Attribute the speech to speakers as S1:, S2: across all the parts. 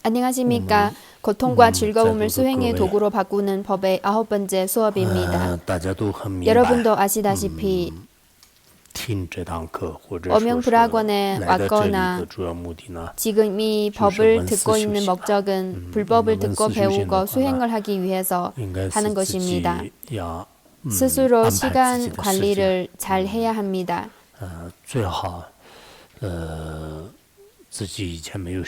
S1: 안녕하십니까. 고통과 즐거움을 수행의 도구로 바꾸는 법의 9번째 수업입니다. 여러분도 아시다시피 어명불학원에 왔거나 지금 이 법을 듣고 있는 목적은 불법을 듣고 배우고 수행을 하기 위해서 하는 것입니다. 스스로 시간 관리를 잘 해야 합니다.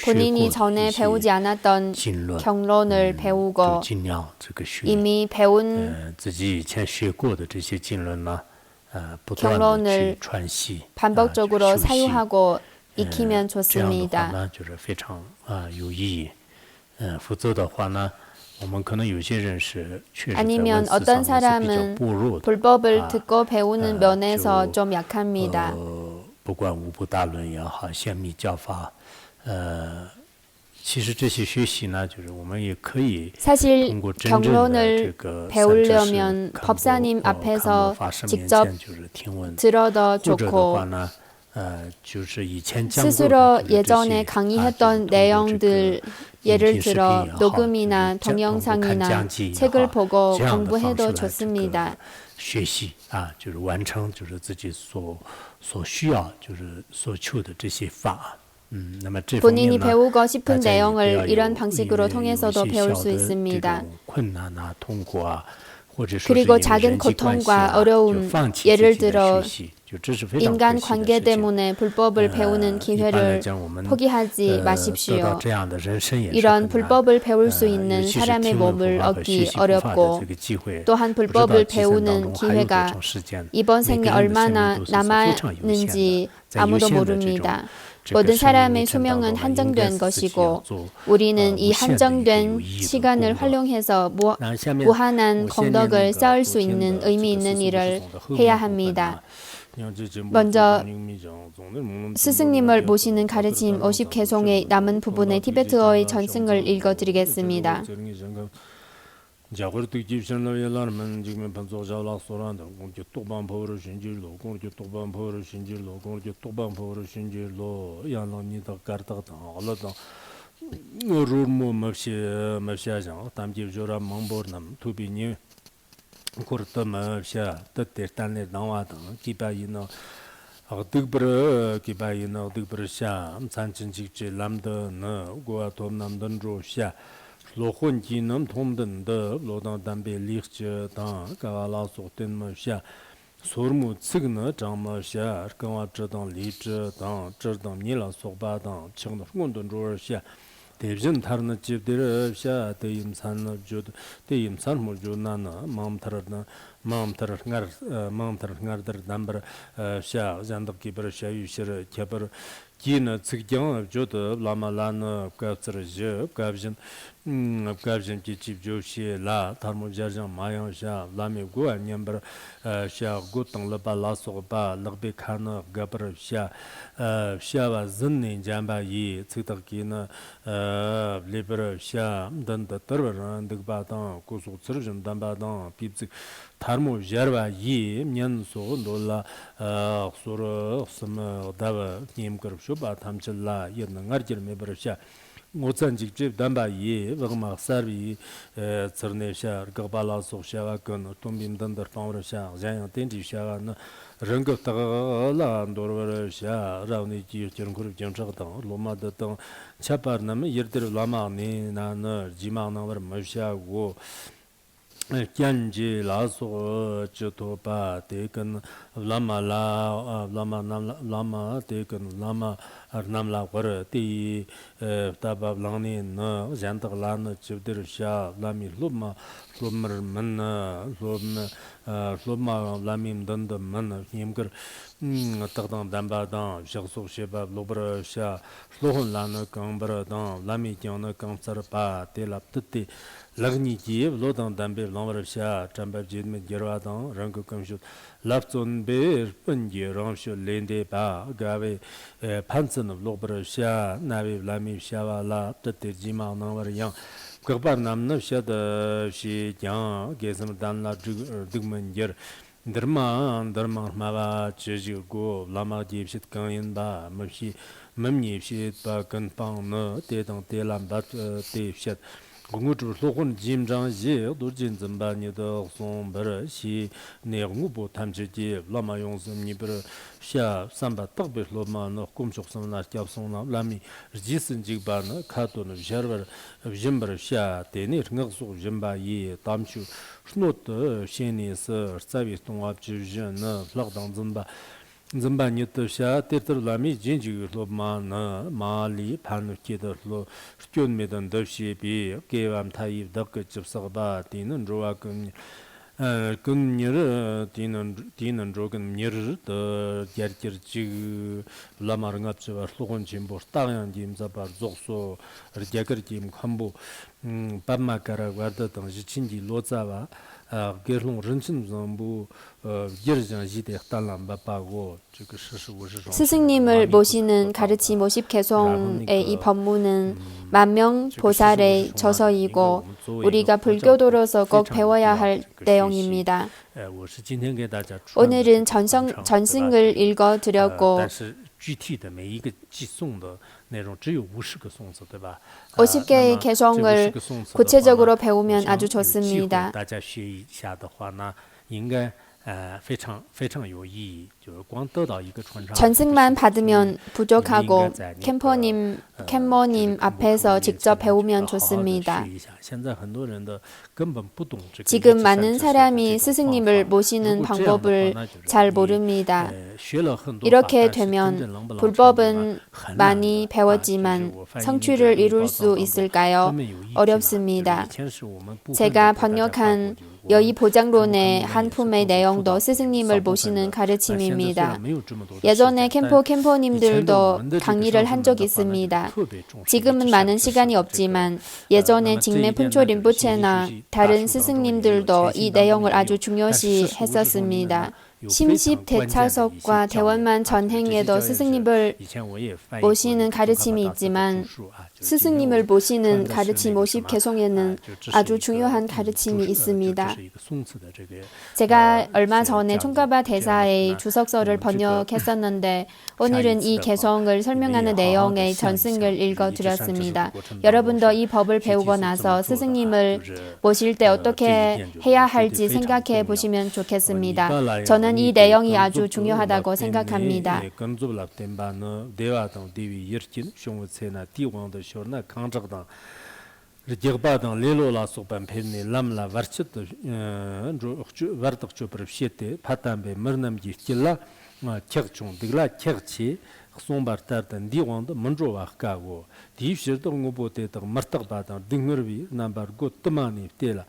S1: 본인이 전에 배우지 않았던 경론을 배우고 이미 배운 경론을 반복적으로 사유하고 익히면 좋습니다. 아니면 어떤 사람은 불법을 듣고 배우는 면에서 좀 약합니다. 사실 경론을 배우려면 법사님 앞에서 직접 들어도 좋고 스스로 예전에 강의했던 내용들 예를 들어 녹음이나 동영상이나 책을 보고 공부해도 좋습니다. 본인이 배우고 싶은 내용을 이런 방식으로 통해서도 배울 수 있습니다. 그리고 작은 고통과 어려움, 예를 들어 인간 관계 때문에 불법을 배우는 기회를 포기하지 마십시오. 이런 불법을 배울 수 있는 사람의 몸을 얻기 어렵고 또한 불법을 배우는 기회가 이번 생에 얼마나 남았는지 아무도 모릅니다. 모든 사람의 수명은 한정된 것이고 우리는 이 한정된 시간을 활용해서 무한한 공덕을 쌓을 수 있는 의미 있는 일을 해야 합니다. 먼저 스승님을 모시는 가르침 50개송의 남은 부분의 티베트어의 전승을 읽어드리겠습니다. 자거르 뒤집선을 열라면 지금 반조자라 소란다 공주 또반 보를 신질로 공주 또반 보를 신질로 공주 또반 보를 신질로 야나니다 까르다다 알라다 루모 마시아장 담지조라 몽보르남 투비니 코르타마샤 뜻대단에 나와다 기바이노 기바이노 득브르샤 산친직지 람더나 고아 돔남던로샤 로혼지는 통든데 로당 담배 리흐저 가라 소텐마샤 소르무 츠그나 장마샤 강와 저당 리저 당 저당 니라 소바당 청도 혼돈로샤 대전 다른 집들샤 대임산 조도 대임산 모조나나 마음타르나 마음타르 담버 샤 잔덕기 버샤 유시르 캬버 기나 츠경 조도 라마라나 까츠르저 까브진 집조시 라 타모자장 마양샤 라미고 아니엠버 샤 고탕 라발라소바 럭베카나 가브르샤 샤와 즌니 잠바이 츠덕기나 리버샤 단다 터버란 득바당 고소 츠르준 담바당 핍즈 타르모 자르바 이 년소 놀라 소르 스마 다바 님거쇼바 탐칠라 예능 아르지르 버샤 모찬직집 담바이 버마 사비 츠르네샤 가발라 소샤와 건 톰빈단더 파우르샤 자양 텐지샤나 랑거타라 안도르샤 라우니지 저런거를 정착하다 로마다다 차파르나면 예르들 라마니 나나 지마나버 마샤고 견지 라소 저토바 데건 라마 데건 라마 arnamla war ti tabab langni no jantak lan chibdir sha lami lubma lubmar man lubma lamim dand man yimgar tagdang damba dang shagsu sheba lubra sha lohon lan kambra dang lami kyang kang sar pa telap tti lagni ji lodang dambe lamra sha chambab jidme jirwa dang rang kamshut lapzon be punji rangshu lende ba gawe 판스는 로브르샤 나비 라미샤와라 뜻지마 나와량 그bar 남는 샤다 시장 게스는 단라 득문저 드르마 마바 지지고 라마 집sit 강인바 머시
S2: 멈니시 바근방너 대등 대람바 대샷 공구주 소군 짐장지 도진 점반이도 송버시 내공부 탐지지 라마용스니버 샤 삼바 떡베로마노 꿈속선나 겹송나 라미 지슨직바나 카토는 샤르버 짐버 샤 데니 릉역소 짐바이 담추 스노트 셰니스 서비스 동합주전나 플럭당 점바 점반이도샤 테르라미 진지로마나 마리 파누키더로 스튜메던 더시비 게밤 타입 덕그 접서바 디는 로아금 근녀르 디는 조금 녀르 더 게르지 라마르갑츠바 소곤 짐보 따양 짐자바 족소 르게거짐 캄보 밤마카라 와르던 지친지 로자와 게르롱 런친 전부 예르장지대 달람바파고
S1: 스승님을 모시는 가르침 50개송의 이 법문은 만명 보살의 저서이고 우리가 불교도로서 꼭 배워야 할 내용입니다. 오늘은 전승을 읽어드렸고 50개의 개성을 구체적으로 배우면 아주 좋습니다. 전승만 받으면 부족하고 캠머님 앞에서 직접 배우면 좋습니다. 지금 많은 사람이 스승님을 모시는 방법을 잘 모릅니다. 이렇게 되면 불법은 많이 배웠지만 성취를 이룰 수 있을까요? 어렵습니다. 제가 번역한 여의 보장론의 한 품의 내용도 스승님을 모시는 가르침입니다. 예전에 캠퍼님들도 강의를 한 적이 있습니다. 지금은 많은 시간이 없지만 예전에 직내 푼초 린포체나 다른 스승님들도 이 내용을 아주 중요시 했었습니다. 심십 대차석과 대원만 전행에도 스승님을 모시는 가르침이 있지만 스승님을 모시는 가르침 50개송에는 아주 중요한 가르침이 있습니다. 제가 얼마 전에 총가바 대사의 주석서를 번역했었는데 오늘은 이 개송을 설명하는 내용의 전승을 읽어드렸습니다. 여러분도 이 법을 배우고 나서 스승님을 모실 때 어떻게 해야 할지 생각해 보시면 좋겠습니다. 저는 이 내용이 아주 중요하다고 생각합니다.
S2: 르제바당 레로라 소반 페니 람라 varchit vartak chopr pshete patambe mernamji killa chegchung digla chegchi sombar tartan diwand manjo wakago divshirdo ngobote tag martaq badan dingmerbi nambar go tmani tela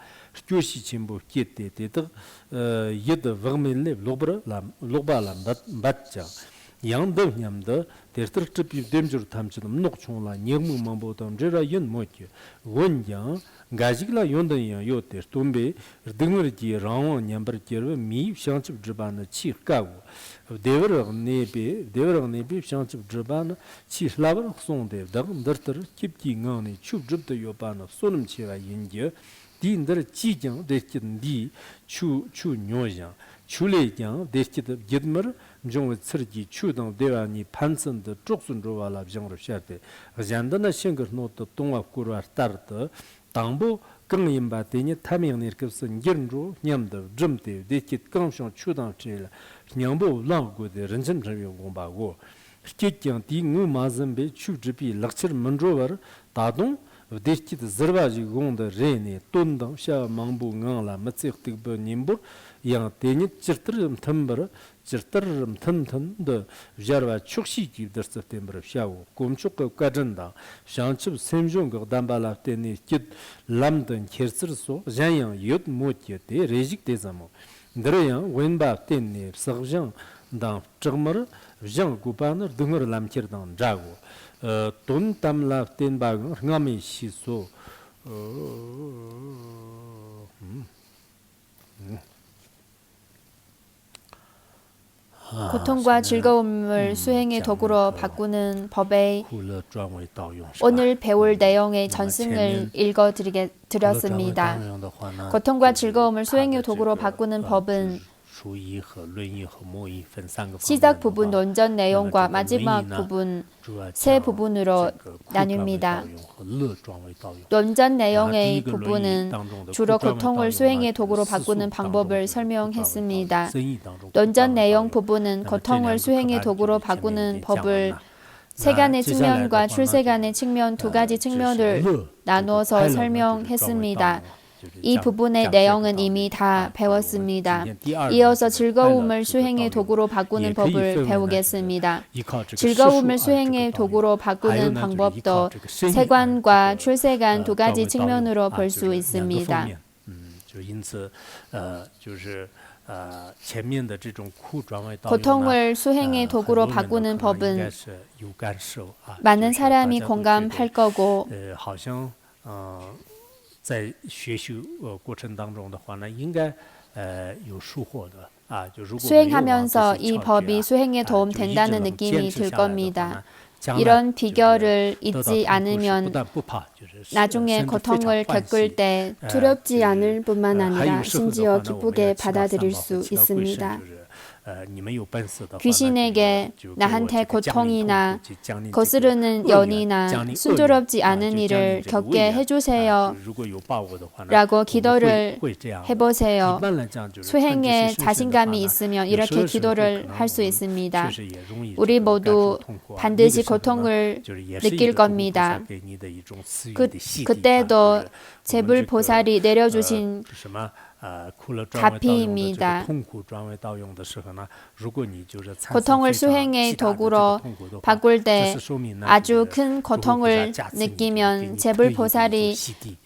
S2: chyoshi chimbo kette tetag yed vagmelle lobra lam batcha 양도 냠도 데스트르트 뎀저 탐치는 녹총라 녀무 mam보던 제라 연 모치 원장 가지글라 연던 요테 돈베 등르지 라원 냠버티르 미 샹치 드바나 치가고 데버르네비 샹치 드바나 치슬라버 송데 더르터 킵기 ngani 춥줍도 요바나 소름치라 인제 딘더 지정 데친디 추 뇨장 추레장 데치드 gedmer mjong tsirgi chudang dewani pansen de choksun rowala bjangro sharte gandana shingur not tongwa kurwar tart tangbo kang yimba teni taming nirkes ngirnro nyamde jumte dekit kangshong chudang chela nyambo langgo de renchen ryo gomba go chekkyang di ngu mazambe chujbi lakchir manrower dadong dekit zirbaji gongda rene tondang sha mangbu ngala matsik tikba nimbur yang teni chirtirim tambara chirtirim tantan de jarwa chukshi gibdarsa tembra shawo komchuk kadanda shanchib semjong dambala teni kit lamdan kersir so janyang yot motye te rejik te zamo dreyang wenba teni sagjang dan chigmar jang gupanar dungur lamkir dan jago ton tamla ten bag ngami shiso
S1: 고통과 즐거움을 수행의 도구로 바꾸는 법의 오늘 배울 내용의 전승을 읽어드렸습니다. 고통과 즐거움을 수행의 도구로 바꾸는 법은 시작 부분 논전 내용과 마지막 부분 세 부분으로 나뉩니다. 논전 내용의 부분은 주로 고통을 수행의 도구로 바꾸는 방법을 설명했습니다. 논전 내용 부분은 고통을 수행의 도구로 바꾸는 법을 세간의 측면과 출세간의 측면 두 가지 측면을 나누어서 설명했습니다. 이 부분의 내용은 이미 다 배웠습니다. 이어서 즐거움을 수행의 도구로 바꾸는 법을 배우겠습니다. 즐거움을 수행의 도구로 바꾸는 방법도 세관과 출세관 두 가지 측면으로 볼 수 있습니다. 고통을 수행의 도구로 바꾸는 법은 많은 사람이 공감할 거고 수행하면서 이 법이 수행에 도움된다는 느낌이 들 겁니다. 이런 비결을 잊지 않으면 나중에 고통을 겪을 때 두렵지 않을 뿐만 아니라 심지어 기쁘게 받아들일 수 있습니다. 귀신에게 나한테 고통이나 거스르는 연이나 순조롭지 않은 일을 겪게 해주세요 라고 기도를 해보세요. 수행에 자신감이 있으면 이렇게 기도를 할 수 있습니다. 우리 모두 반드시 고통을 느낄 겁니다. 그때도 제불보살이 내려주신 가피입니다. 고통을 수행의 도구로 바꿀 때 아주 큰 고통을 느끼면 제불보살이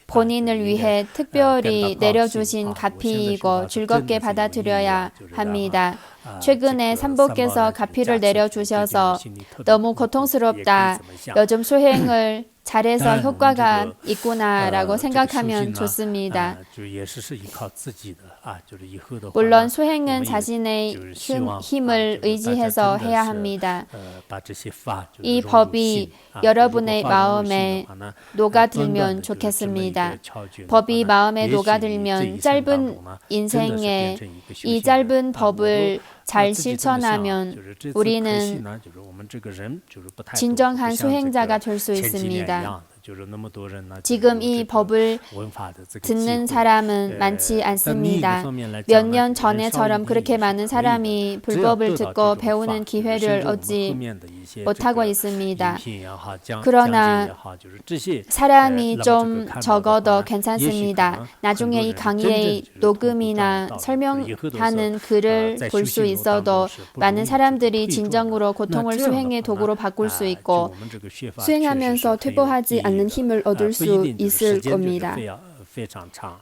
S1: 본인을 위해 특별히 내려주신 가피이고 즐겁게 받아들여야 합니다. 최근에 삼보께서 가피를 내려주셔서 너무 고통스럽다. 요즘 수행을 잘해서 효과가 있구나라고 생각하면 좋습니다. 물론 수행은 자신의 힘을 의지해서 해야 합니다. 이 법이 여러분의 마음에 녹아들면 좋겠습니다. 법이 마음에 녹아들면 짧은 인생에 이 짧은 법을 잘 실천하면 우리는 진정한 수행자가 될 수 있습니다. 지금 이 법을 듣는 사람은 많지 않습니다. 몇 년 전에처럼 그렇게 많은 사람이 불법을 듣고 배우는 기회를 얻지 못하고 있습니다. 그러나 사람이 좀 적어도 괜찮습니다. 나중에 이 강의의 녹음이나 설명하는 글을 볼 수 있어도 많은 사람들이 진정으로 고통을 수행의 도구로 바꿀 수 있고 수행하면서 퇴보하지 않는 힘을 얻을 수 있을 겁니다.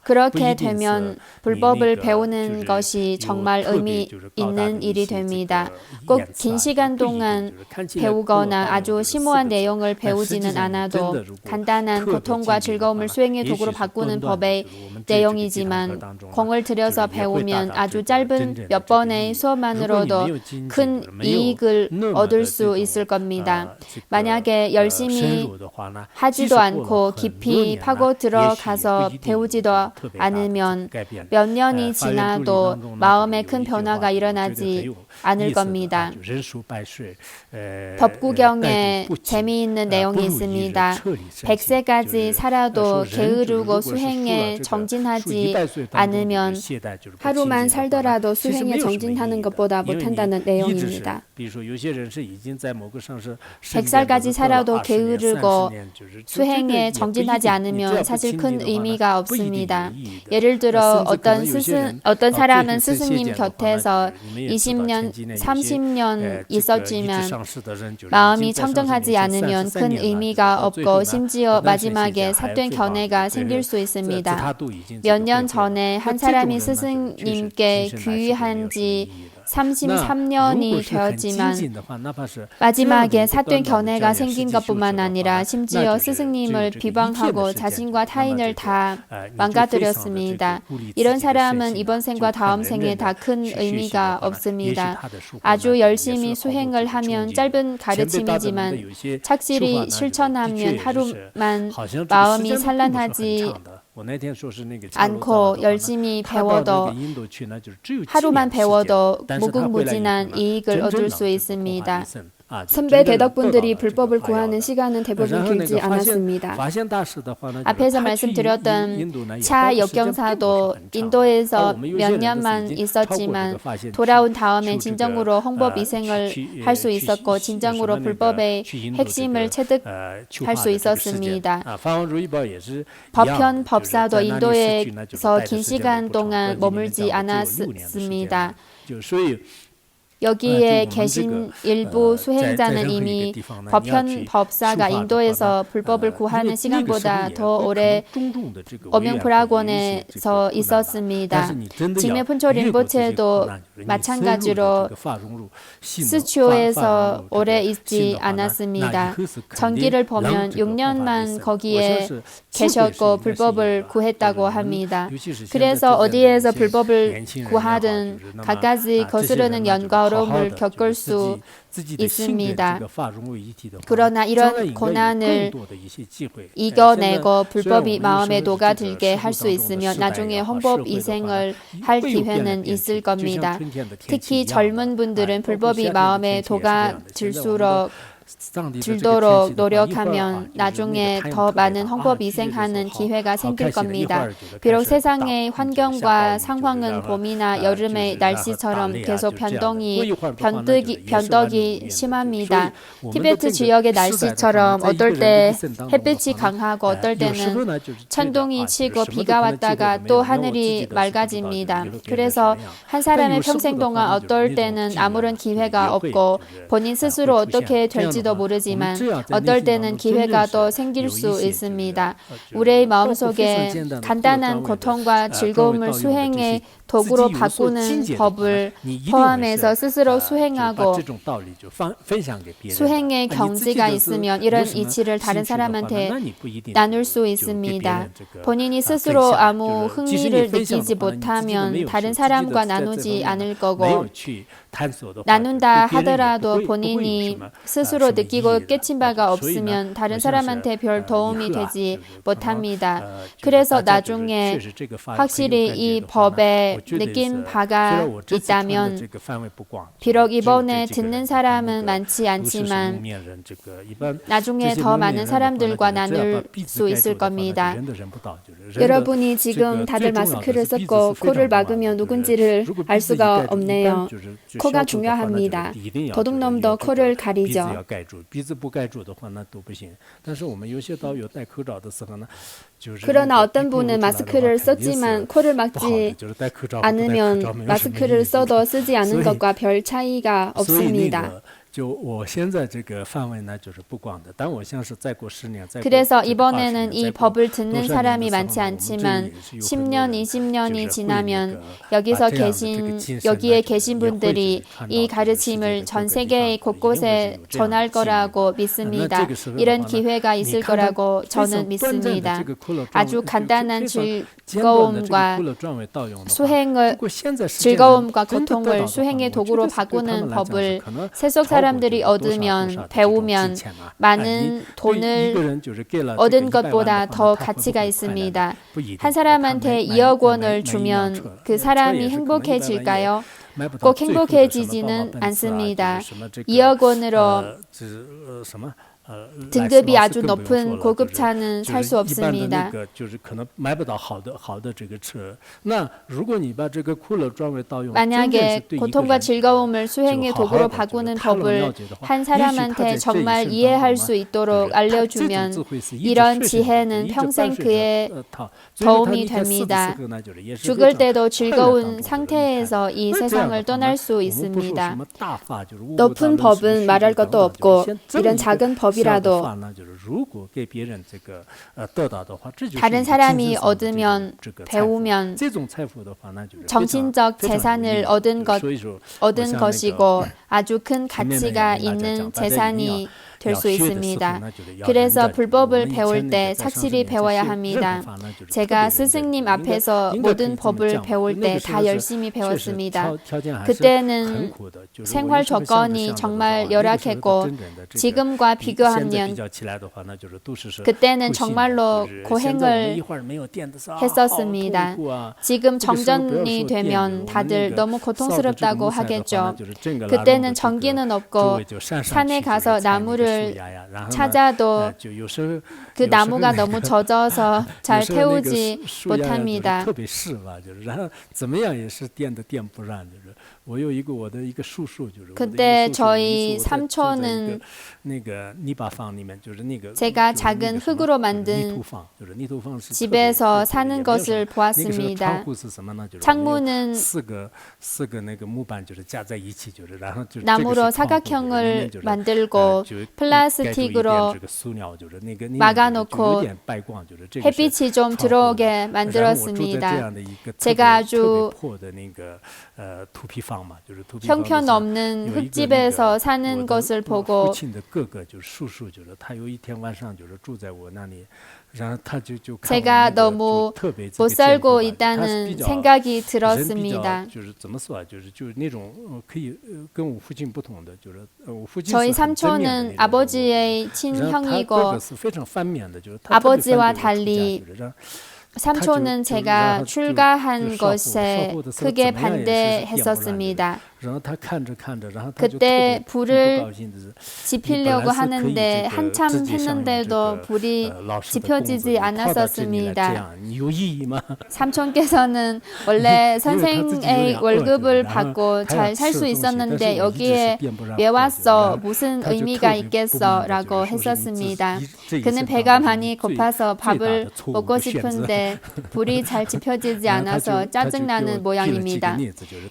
S1: 그렇게 되면 불법을 배우는 것이 정말 의미 있는 일이 됩니다. 꼭 긴 시간 동안 배우거나 아주 심오한 내용을 배우지는 않아도 간단한 고통과 즐거움을 수행의 도구로 바꾸는 법의 내용이지만 공을 들여서 배우면 아주 짧은 몇 번의 수업만으로도 큰 이익을 얻을 수 있을 겁니다. 만약에 열심히 하지도 않고 깊이 파고 들어가서 배우지도 않으면 몇 년이 지나도 마음에 큰 변화가 일어나지 않을 겁니다. 법구경에 재미있는 내용이 있습니다. 100세까지 살아도 게으르고 수행에 정진하지 않으면 하루만 살더라도 수행에 정진하는 것보다 못한다는 내용입니다. 100살까지 살아도 게으르고 수행에 정진하지 않으면 사실 큰 의미가 없습니다. 예를 들어 어떤 사람은 스승님 곁에서 20년, 30년 있었지만 마음이 청정하지 않으면 큰 의미가 없고 심지어 마지막에 삿된 견해가 생길 수 있습니다. 몇 년 전에 한 사람이 스승님께 귀의한 지 33년이 되었지만 마지막에 삿된 견해가 생긴 것뿐만 아니라 심지어 스승님을 비방하고 자신과 타인을 다 망가뜨렸습니다. 이런 사람은 이번 생과 다음 생에 다 큰 의미가 없습니다. 아주 열심히 수행을 하면 짧은 가르침이지만 착실히 실천하면 하루만 마음이 산란하지 않고 열심히 배워도 하루만 배워도 무궁무진한 이익을 얻을 수 있습니다. 선배 대덕분들이 불법을 구하는 시간은 대부분 길지 않았습니다. 앞에서 말씀드렸던 차 역경사도 인도에서 몇 년만 있었지만 돌아온 다음에 진정으로 홍보위생을 할 수 있었고 진정으로 불법의 핵심을 체득할 수 있었습니다. 법현 법사도 인도에서 긴 시간 동안 머물지 않았습니다. 여기에 계신 일부 수행자는 이미 법현 법사가 인도에서 불법을 구하는 시간보다 더 오래 엄영불학원에서 있었습니다. 직매 폰초 린포체도 마찬가지로 스초에서 오래 있지 않았습니다. 전기를 보면 6년만 거기에 계셨고 불법을 구했다고 합니다. 그래서 어디에서 불법을 구하든 갖가지 거스르는 연과 어려움을 겪을 수 있습니다. 그러나 이런 고난을 이겨내고 불법이 마음에 녹아들게 할 수 있으면 나중에 헌법 이생을 할 기회는 있을 겁니다. 특히 젊은 분들은 불법이 마음에 녹아들도록 노력하면 나중에 더 많은 헌법 이생하는 기회가 생길 겁니다. 비록 세상의 환경과 상황은 봄이나 여름의 날씨처럼 계속 변덕이 심합니다. 티베트 지역의 날씨처럼 어떨 때 햇빛이 강하고 어떨 때는 천둥이 치고 비가 왔다가 또 하늘이 맑아집니다. 그래서 한 사람의 평생 동안 어떨 때는 아무런 기회가 없고 본인 스스로 어떻게 될지도 모르지만 어떨 때는 기회가 또 생길 수 있습니다. 우리의 마음속에 간단한 고통과 즐거움을 수행의 도구로 바꾸는 법을 포함해서 스스로 수행하고 수행의 경지가 있으면 이런 이치를 다른 사람한테 나눌 수 있습니다. 본인이 스스로 아무 흥미를 느끼지 못하면 다른 사람과 나누지 않을 거고 나눈다 하더라도 본인이 스스로 느끼고 깨친 바가 없으면 다른 사람한테 별 도움이 되지 못합니다. 그래서 나중에 확실히 이 법에 느낀 바가 있다면 비록 이번에 듣는 사람은 많지 않지만 나중에 더 많은 사람들과 나눌 수 있을 겁니다. 여러분이 지금 다들 마스크를 썼고 코를 막으면 누군지를 알 수가 없네요. 코가 중요합니다. 도둑놈도 코를 가리죠. 그러나 어떤 분은 마스크를 썼지만 코를 막지 않으면 마스크를 써도 쓰지 않은 것과 별 차이가 없습니다. 그래서 이번에는 이 법을 듣는 사람이 많지 않지만 10년, 20년이 지나면 여기에 계신 분들이 이 가르침을 전 세계 곳곳에 전할 거라고 믿습니다. 이런 기회가 있을 거라고 저는 믿습니다. 아주 간단한 즐거움과 즐거움과 고통을 수행의 도구로 바꾸는 법을 세속 사람들이 얻으면 배우면 많은 돈을 얻은 것보다 더 가치가 있습니다. 한 사람한테 2억 원을 주면 그 사람이 행복해질까요? 꼭 행복해지지는 않습니다. 2억 원으로 등급이 아주 높은 고급차는 살 수 없습니다. 만약에 고통과 즐거움을 수행의 도구로 바꾸는 법을 한 사람한테 정말 이해할 수 있도록 알려주면 이런 지혜는 평생 그의 도움이 됩니다. 죽을 때도 즐거운 상태에서 이 세상을 떠날 수 있습니다. 높은 법은 말할 것도 없고 이런 작은 법이라도 다른 사람이 얻으면 배우면 정신적 재산을 얻은 것이고 아주 큰 가치가 있는 재산이 될 수 있습니다. 그래서 불법을 배울 때 착실히 배워야 합니다. 제가 스승님 앞에서 모든 법을 배울 때 다 열심히 배웠습니다. 그때는 생활 조건이 정말 열악했고 지금과 비교하면 그때는 정말로 고행을 했었습니다. 지금 정전이 되면 다들 너무 고통스럽다고 하겠죠. 그때는 전기는 없고 산에 가서 나무를 찾아도 그 나무가 너무 젖어서 잘 태우지 못합니다. 그때 저희 삼촌은 제가 작은 흙으로 만든 집에서 사는 것을 보았습니다. 창문은 나무로 사각형을 만들고 플라스틱으로 막아놓고 햇빛이 좀 들어오게 만들었습니다. 제가 아주 형편없는 흙집에서 사는 것을 보고 제가 너무 못 살고 있다는 생각이 들었습니다. 저희 삼촌은 아버지의 친형이고 아버지와 달리 삼촌은 제가 출가한 것에 크게 반대했었습니다. 그때 불을 지피려고 하는데 한참 했는데도 불이 지펴지지 않았었습니다. 삼촌께서는 원래 선생의 월급을 받고 잘 살 수 있었는데 여기에 왜 왔어? 무슨 의미가 있겠어? 라고 했었습니다. 그는 배가 많이 고파서 밥을 먹고 싶은데 불이 잘 지펴지지 않아서 짜증나는 모양입니다.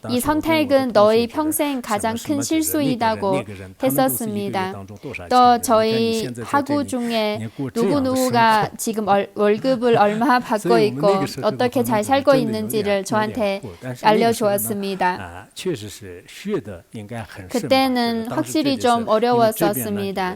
S1: 이 선택은 너희 평생 가장 큰 실수이라고 했었습니다. 또 저희 학우 중에 누구누구가 지금 월급을 얼마 받고 있고 어떻게 잘 살고 있는지를 저한테 알려주었습니다. 그때는 확실히 좀 어려웠었습니다.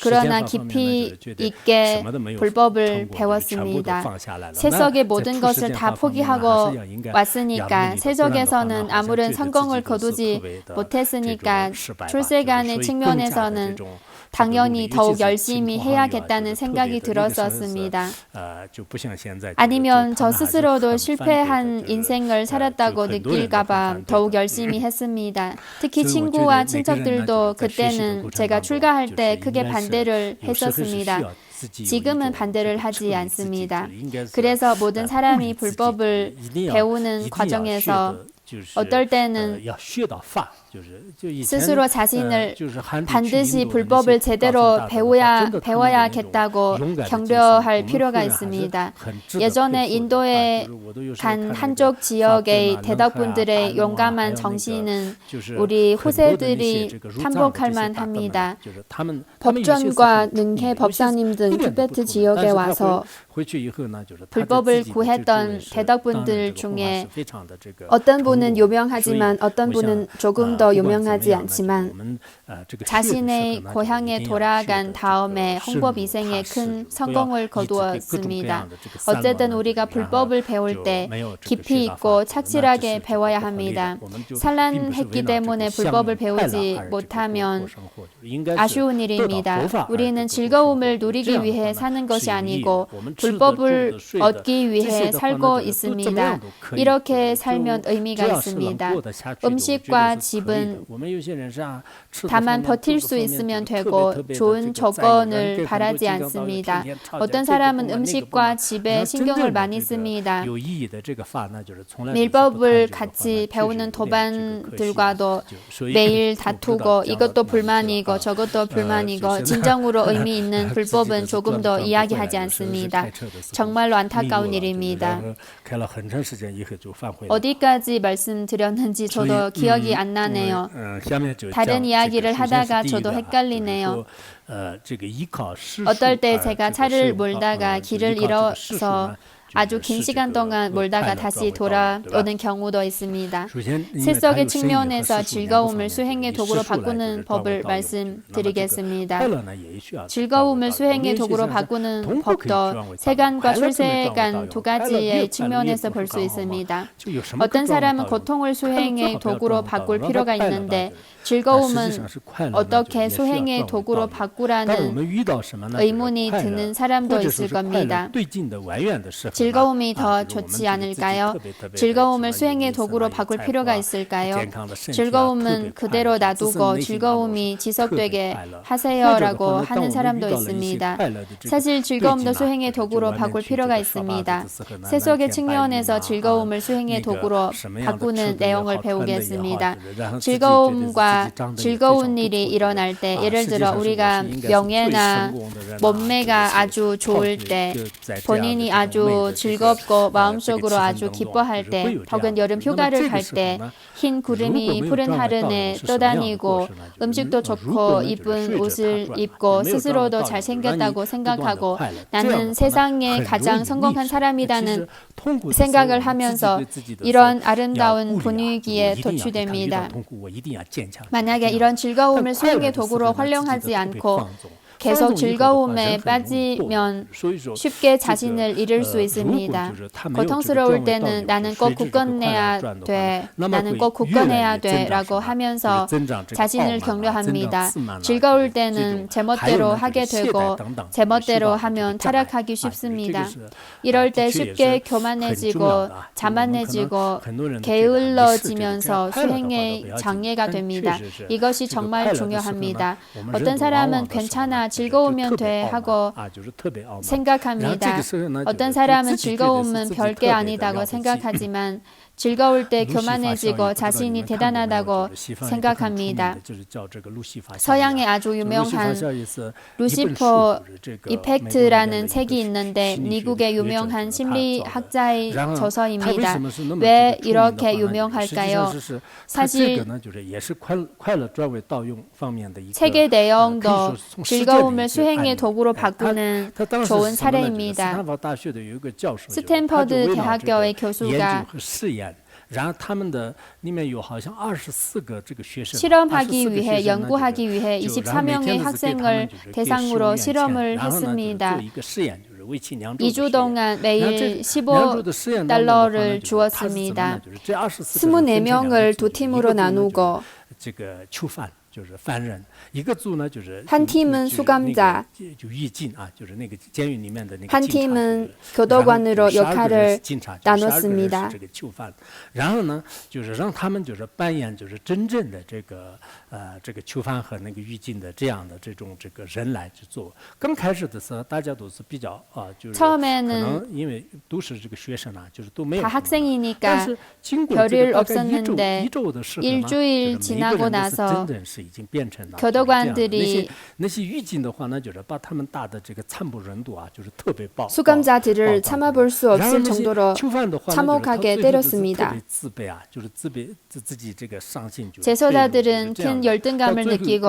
S1: 그러나 깊이 있게 불법을 배웠습니다. 세속의 모든 것을 다 포기하고 왔으니까 세속에서는 아무런 성공을 거두지 못했으니까 출세간의 측면에서는 당연히 더욱 열심히 해야겠다는 생각이 들었었습니다. 아니면 저 스스로도 실패한 인생을 살았다고 느낄까봐 더욱 열심히 했습니다. 특히 친구와 친척들도 그때는 제가 출가할 때 크게 반대를 했었습니다. 지금은 반대를 하지 않습니다. 그래서 모든 사람이 불법을 배우는 과정에서 어떨 때는 스스로 자신을 반드시 불법을 제대로 배워야겠다고 격려할 필요가 있습니다. 예전에 인도에 간 한쪽 지역의 대덕분들의 용감한 정신은 우리 후세들이 탐복할 만합니다. 법전과 능해 법사님 등 티베트 지역에 와서 불법을 구했던 대덕분들 중에 어떤 분은 유명하지만 어떤 분은 조금 더 유명하지 않지만 자신의 고향에 돌아간 다음에 홍보비생에 큰 성공을 거두었습니다. 어쨌든 우리가 불법을 배울 때 깊이 있고 착실하게 배워야 합니다. 산란했기 때문에 불법을 배우지 못하면 아쉬운 일입니다. 우리는 즐거움을 누리기 위해 사는 것이 아니고 불법을 얻기 위해 살고 있습니다. 이렇게 살면 의미가 있습니다. 음식과 집은 다만 버틸 수 있으면 되고 좋은 조건을 바라지 않습니다. 어떤 사람은 음식과 집에 신경을 많이 씁니다. 밀법을 같이 배우는 도반들과도 매일 다투고 이것도 불만이고 저것도 불만이고 진정으로 의미 있는 불법은 조금 더 이야기하지 않습니다. 정말로 안타까운 일입니다. 어디까지 말씀드렸는지 저도 기억이 안 나네요. 다른 이야기를 하다가 저도 헷갈리네요. 어떨 때 제가 차를 몰다가 길을 잃어서 아주 긴 시간 동안 몰다가 다시 돌아오는 경우도 있습니다. 세속의 측면에서 즐거움을 수행의 도구로 바꾸는 법을 말씀드리겠습니다. 즐거움을 수행의 도구로 바꾸는 법도 세간과 출세간 두 가지의 측면에서 볼 수 있습니다. 어떤 사람은 고통을 수행의 도구로 바꿀 필요가 있는데 즐거움은 어떻게 수행의 도구로 바꾸라는 의문이 드는 사람도 있을 겁니다. 즐거움이 더 좋지 않을까요? 즐거움을 수행의 도구로 바꿀 필요가 있을까요? 즐거움은 그대로 놔두고 즐거움이 지속되게 하세요라고 하는 사람도 있습니다. 사실 즐거움도 수행의 도구로 바꿀 필요가 있습니다. 세속의 측면에서 즐거움을 수행의 도구로 바꾸는 내용을 배우겠습니다. 즐거움과 즐거운 일이 일어날 때, 예를 들어 우리가 명예나 몸매가 아주 좋을 때, 본인이 아주 즐겁고 마음속으로 아주 기뻐할 때, 혹은 여름 휴가를 갈 때, 흰 구름이 푸른 하늘에 떠다니고 음식도 좋고 이쁜 옷을 입고 스스로도 잘생겼다고 생각하고 나는 세상에 가장 성공한 사람이라는 생각을 하면서 이런 아름다운 분위기에 도취됩니다. 만약에 이런 즐거움을 수행의 도구로 활용하지 않고 계속 즐거움에 빠지면 쉽게 자신을 잃을 수 있습니다. 고통스러울 때는 나는 꼭 굳건해야 돼, 나는 꼭 굳건해야 돼 라고 하면서 자신을 격려합니다. 즐거울 때는 제멋대로 하게 되고 제멋대로 하면 타락하기 쉽습니다. 이럴 때 쉽게 교만해지고 자만해지고 게을러지면서 수행에 장애가 됩니다. 이것이 정말 중요합니다. 어떤 사람은 괜찮아, 즐거우면 돼 하고 생각합니다. 어떤 사람은 즐거움은 별게 아니다고 생각하지만 즐거울 때 교만해지고 자신이 대단하다고 생각합니다. 서양에 아주 유명한 루시퍼 이펙트라는 책이 있는데 미국의 유명한 심리학자의 저서입니다. 왜 이렇게 유명할까요? 사실 책의 내용도 즐거움을 수행의 도구로 바꾸는 좋은 사례입니다. 스탠퍼드 대학교의 교수가 실험하기 위해 연구하기 위해 24명의 학생을 대상으로 실험을 했습니다. 2주 동안 매일 $15를 주었습니다. 24명을 두 팀으로 나누고 한 팀은 수감자, 한 팀은 교도관으로 역할을 나눴습니다. 처음에는 다 학생이니까 별일 없었는데 일주일 지나고 나서 교도관들이 수감자들을 참아볼 수 없을 정도로 참혹하게 때렸습니다. 재소자들은 큰 열등감을 느끼고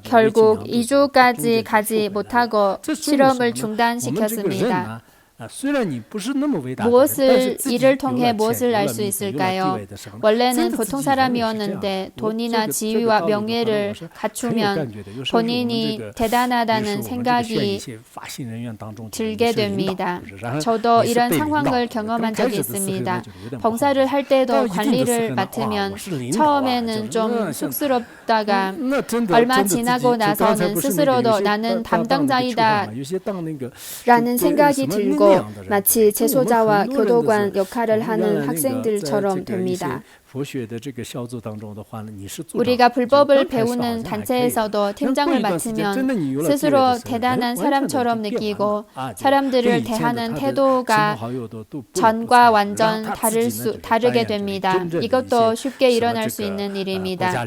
S1: 결국 2주까지 가지 못하고 실험을 중단시켰습니다. 이를 통해 무엇을 알 수 있을까요? 원래는 보통 사람이었는데 돈이나 지위와 명예를 갖추면 본인이 대단하다는 생각이 들게 됩니다. 저도 이런 상황을 경험한 적이 있습니다. 봉사를 할 때도 관리를 맡으면 처음에는 좀 쑥스럽다가 얼마 지나고 나서는 스스로도 나는 담당자이다 라는 생각이 들고 마치 재소자와 교도관 역할을 하는 학생들처럼 됩니다. 우리가 불법을 배우는 단체에서도 팀장을 맡으면 스스로 대단한 사람처럼 느끼고 사람들을 대하는 태도가 전과 완전 다르게 됩니다. 이것도 쉽게 일어날 수 있는 일입니다.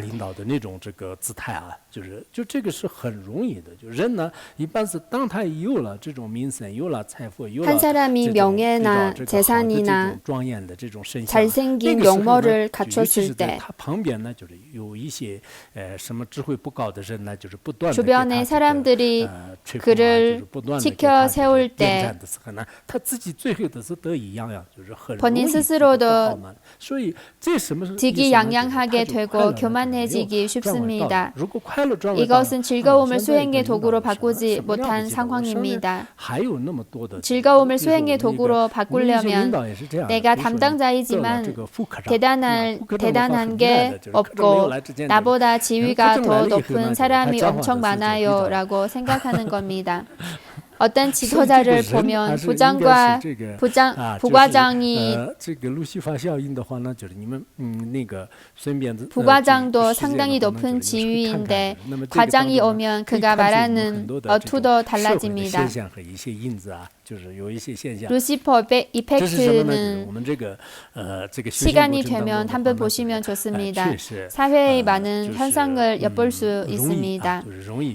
S1: 한 사람이 명예나 재산이나 잘생긴 용모를 갖췄을 때 주변의 사람들이 그를 지켜 세울 때 본인 스스로도 득이양양하게 되고 교만해지기 쉽습니다. 이것은 즐거움을 수행의 도구로 바꾸지 못한 상황입니다. 즐거움을 수행의 도구로 바꾸려면 내가 담당자이지만 대단한 게 없고 나보다 지위가 더 높은 사람이 엄청 많아요 라고 생각하는 겁니다. 어떤 지도자를 보면 부과장이 부과장도 상당히 높은 지위인데 과장이 오면 그가 말하는 어투도 달라집니다. 루시퍼 이펙트는 시간이 되면 한번 보시면 좋습니다. 사회의 많은 현상을 엿볼 수 있습니다.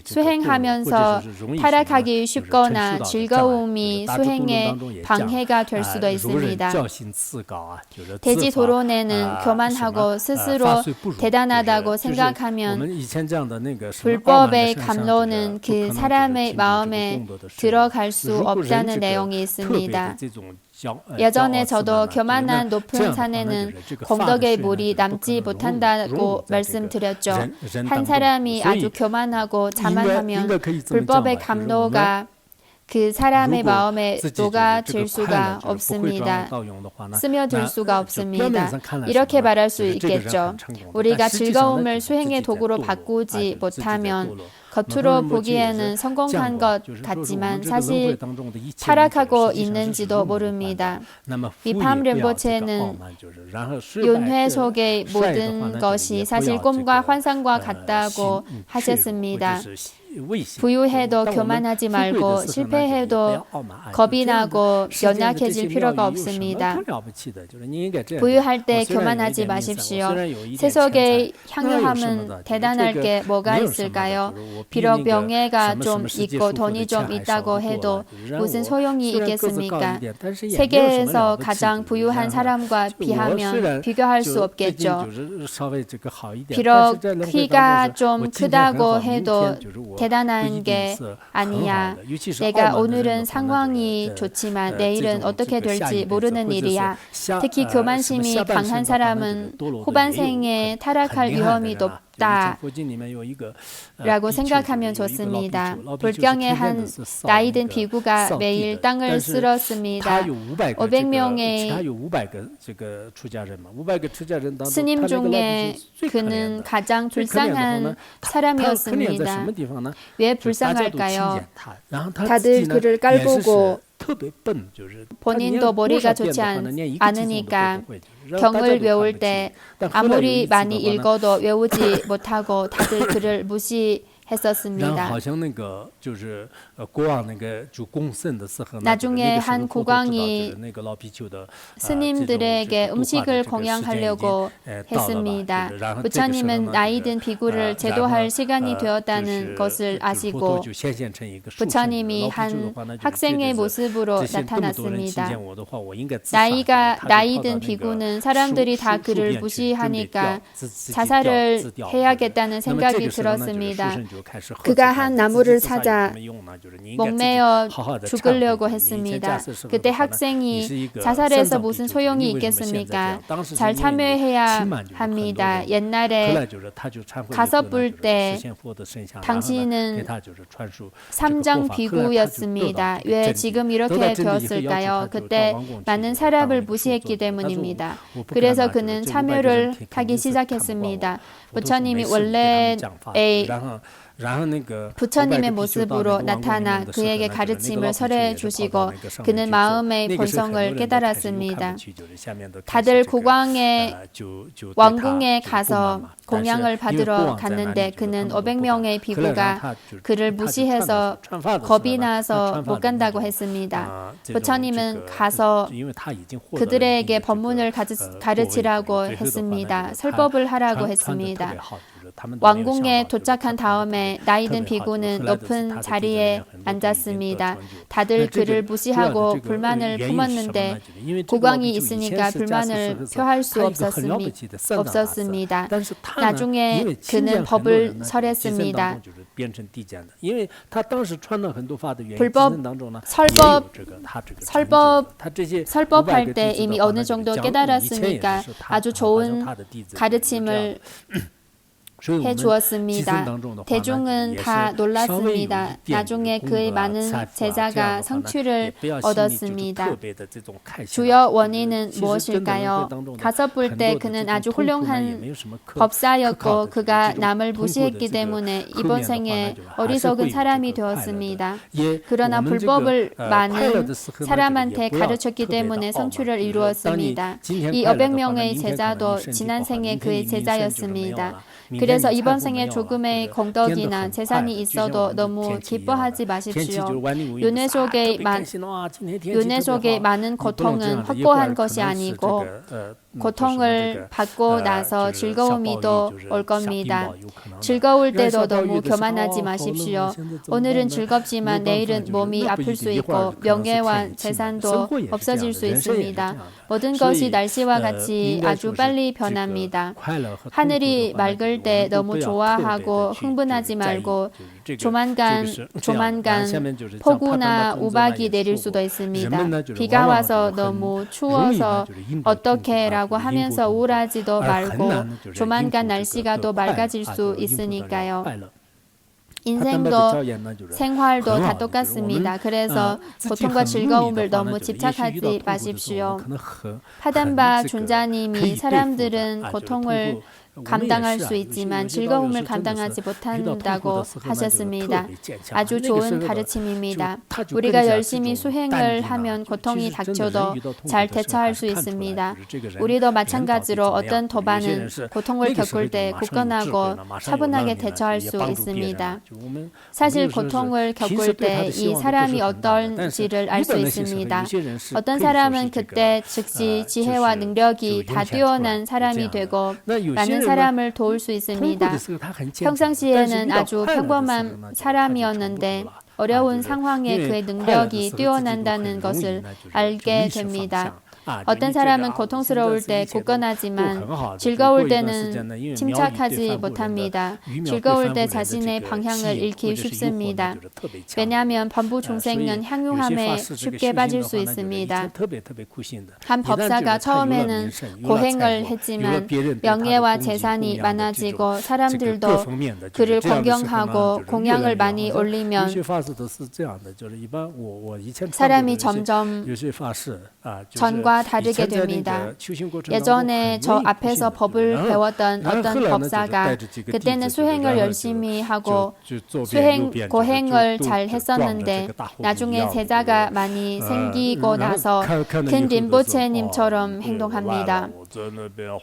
S1: 수행하면서 타락하기 쉽거나 즐거움이 수행에 방해가 될 수도 있습니다. 대지 도론에는 교만하고 스스로 대단하다고 생각하면 불법의 감로는 그 사람의 마음에 들어갈 수 없다는 내용이 있습니다. 예전에 저도 교만한 높은 산에는 공덕의 물이 남지 못한다고 말씀드렸죠. 한 사람이 아주 교만하고 자만하면 불법의 감로가 그 사람의 마음에 녹아들 수가 없습니다. 스며들 수가 없습니다. 이렇게 말할 수 있겠죠. 우리가 즐거움을 수행의 도구로 바꾸지 못하면 겉으로 보기에는 성공한 것 같지만 사실 타락하고 있는지도 모릅니다. 미팜 린포체는 윤회 속의 모든 것이 사실 꿈과 환상과 같다고 하셨습니다. 부유해도 교만하지 말고 실패해도 겁이 나고 연약해질 필요가 없습니다. 부유할 때 교만하지 마십시오. 세속의 향유함은 대단할 게 뭐가 있을까요? 비록 명예가 좀 있고 돈이 좀 있다고 해도 무슨 소용이 있겠습니까? 세계에서 가장 부유한 사람과 비교할 수 없겠죠. 비록 키가 좀 크다고 해도 대단한 게 아니야. 내가 오늘은 상황이 좋지만 내일은 어떻게 될지 모르는 일이야. 특히 교만심이 강한 사람은 후반생에 타락할 위험이 높다 라고 생각하면 좋습니다. 불경의 한 나이든 비구가 매일 땅을 쓸었습니다. 500명의 스님 중에 그는 가장 불쌍한 사람이었습니다. 왜 불쌍할까요? 다들 그를 깔보고 본인도 머리가 좋지 않으니까 경을 외울 때 아무리 많이 읽어도 외우지 못하고 다들 그를 무시했었습니다. 나중에 한 국왕이 스님들에게 음식을 공양하려고 했습니다. 부처님은 나이든 비구를 제도할 시간이 되었다는 것을 아시고 부처님이 한 학생의 모습으로 나타났습니다. 나이든 비구는 사람들이 다 그를 무시하니까 자살을 해야겠다는 생각이 들었습니다. 그가 한 나무를 찾아 목매어 죽으려고 했습니다. 그때 학생이 자살해서 무슨 소용이 있겠습니까? 잘 참여해야 합니다. 옛날에 가서 볼 때 당신은 삼장 비구였습니다. 왜 지금 이렇게 되었을까요? 그때 많은 사람을 무시했기 때문입니다. 그래서 그는 참여를 하기 시작했습니다. 부처님이 원래의 부처님의 모습으로 나타나 그에게 가르침을 설해 주시고 그는 마음의 본성을 깨달았습니다. 다들 국왕의 왕궁에 가서 공양을 받으러 갔는데 그는 500명의 비구가 그를 무시해서 겁이 나서 못 간다고 했습니다. 부처님은 가서 그들에게 법문을 가르치라고 했습니다. 설법을 하라고 했습니다. 왕궁에 도착한 다음에 나이든 비구는 높은 자리에 앉았습니다. 다들 그를 무시하고 불만을 품었는데 국왕이 있으니까 불만을 표할 수 없었습니다. 나중에 그는 법을 설했습니다. 설법할 때 이미 어느 정도 깨달았으니까 아주 좋은 가르침을 해주었습니다. 대중은 다 놀랐습니다. 나중에 그의 많은 제자가 성취를 얻었습니다. 주요 원인은 무엇일까요? 가서 볼 때 그는 아주 훌륭한 법사였고 그가 남을 무시했기 때문에 이번 생에 어리석은 사람이 되었습니다. 그러나 불법을 많은 사람한테 가르쳤기 때문에 성취를 이루었습니다. 이 500명의 제자도 지난 생에 그의 제자였습니다. 그래서 이번 생에 조금의 공덕이나 재산이 있어도 너무 기뻐하지 마십시오. 윤회 속의 많은 고통은 확고한 것이 아니고 고통을 받고 나서 즐거움이 또 올 겁니다. 즐거울 때도 너무 교만하지 마십시오. 오늘은 즐겁지만 내일은 몸이 아플 수 있고 명예와 재산도 없어질 수 있습니다. 모든 것이 날씨와 같이 아주 빨리 변합니다. 하늘이 맑을 때 너무 좋아하고 흥분하지 말고 조만간 폭우나 우박이 내릴 수도 있습니다. 비가 와서 너무 추워서 어떻게 라고 하면서 우울하지도 말고 조만간 날씨가 또 맑아질 수 있으니까요. 인생도 생활도 다 똑같습니다. 그래서 고통과 즐거움을 너무 집착하지 마십시오. 파단바 존자님이 사람들은 고통을 감당할 수 있지만 즐거움을 감당하지 못한다고 하셨습니다. 아주 좋은 가르침입니다. 우리가 열심히 수행을 하면 고통이 닥쳐도 잘 대처할 수 있습니다. 우리도 마찬가지로 어떤 도반은 고통을 겪을 때 굳건하고 차분하게 대처할 수 있습니다. 사실 고통을 겪을 때 이 사람이 어떤지를 알 수 있습니다. 어떤 사람은 그때 즉시 지혜와 능력이 다 뛰어난 사람이 되고 많은 사람을 도울 수 있습니다. 평상시에는 아주 평범한 사람이었는데 어려운 상황에 그의 능력이 뛰어난다는 것을 알게 됩니다. 어떤 사람은 고통스러울 때 굳건하지만 즐거울 때는 침착하지 못합니다. 즐거울 때 자신의 방향을 잃기 쉽습니다. 왜냐하면 범부 중생은 향유함에 쉽게 빠질 수 있습니다. 한 법사가 처음에는 고행을 했지만 명예와 재산이 많아지고 사람들도 그를 공경하고 공양을 많이 올리면 사람이 점점 전과 다르게 됩니다. 예전에 저 앞에서 법을 배웠던 어떤 법사가 그때는 수행을 열심히 하고 고행을 잘 했었는데 나중에 제자가 많이 생기고 나서 큰 림보체님처럼 행동합니다.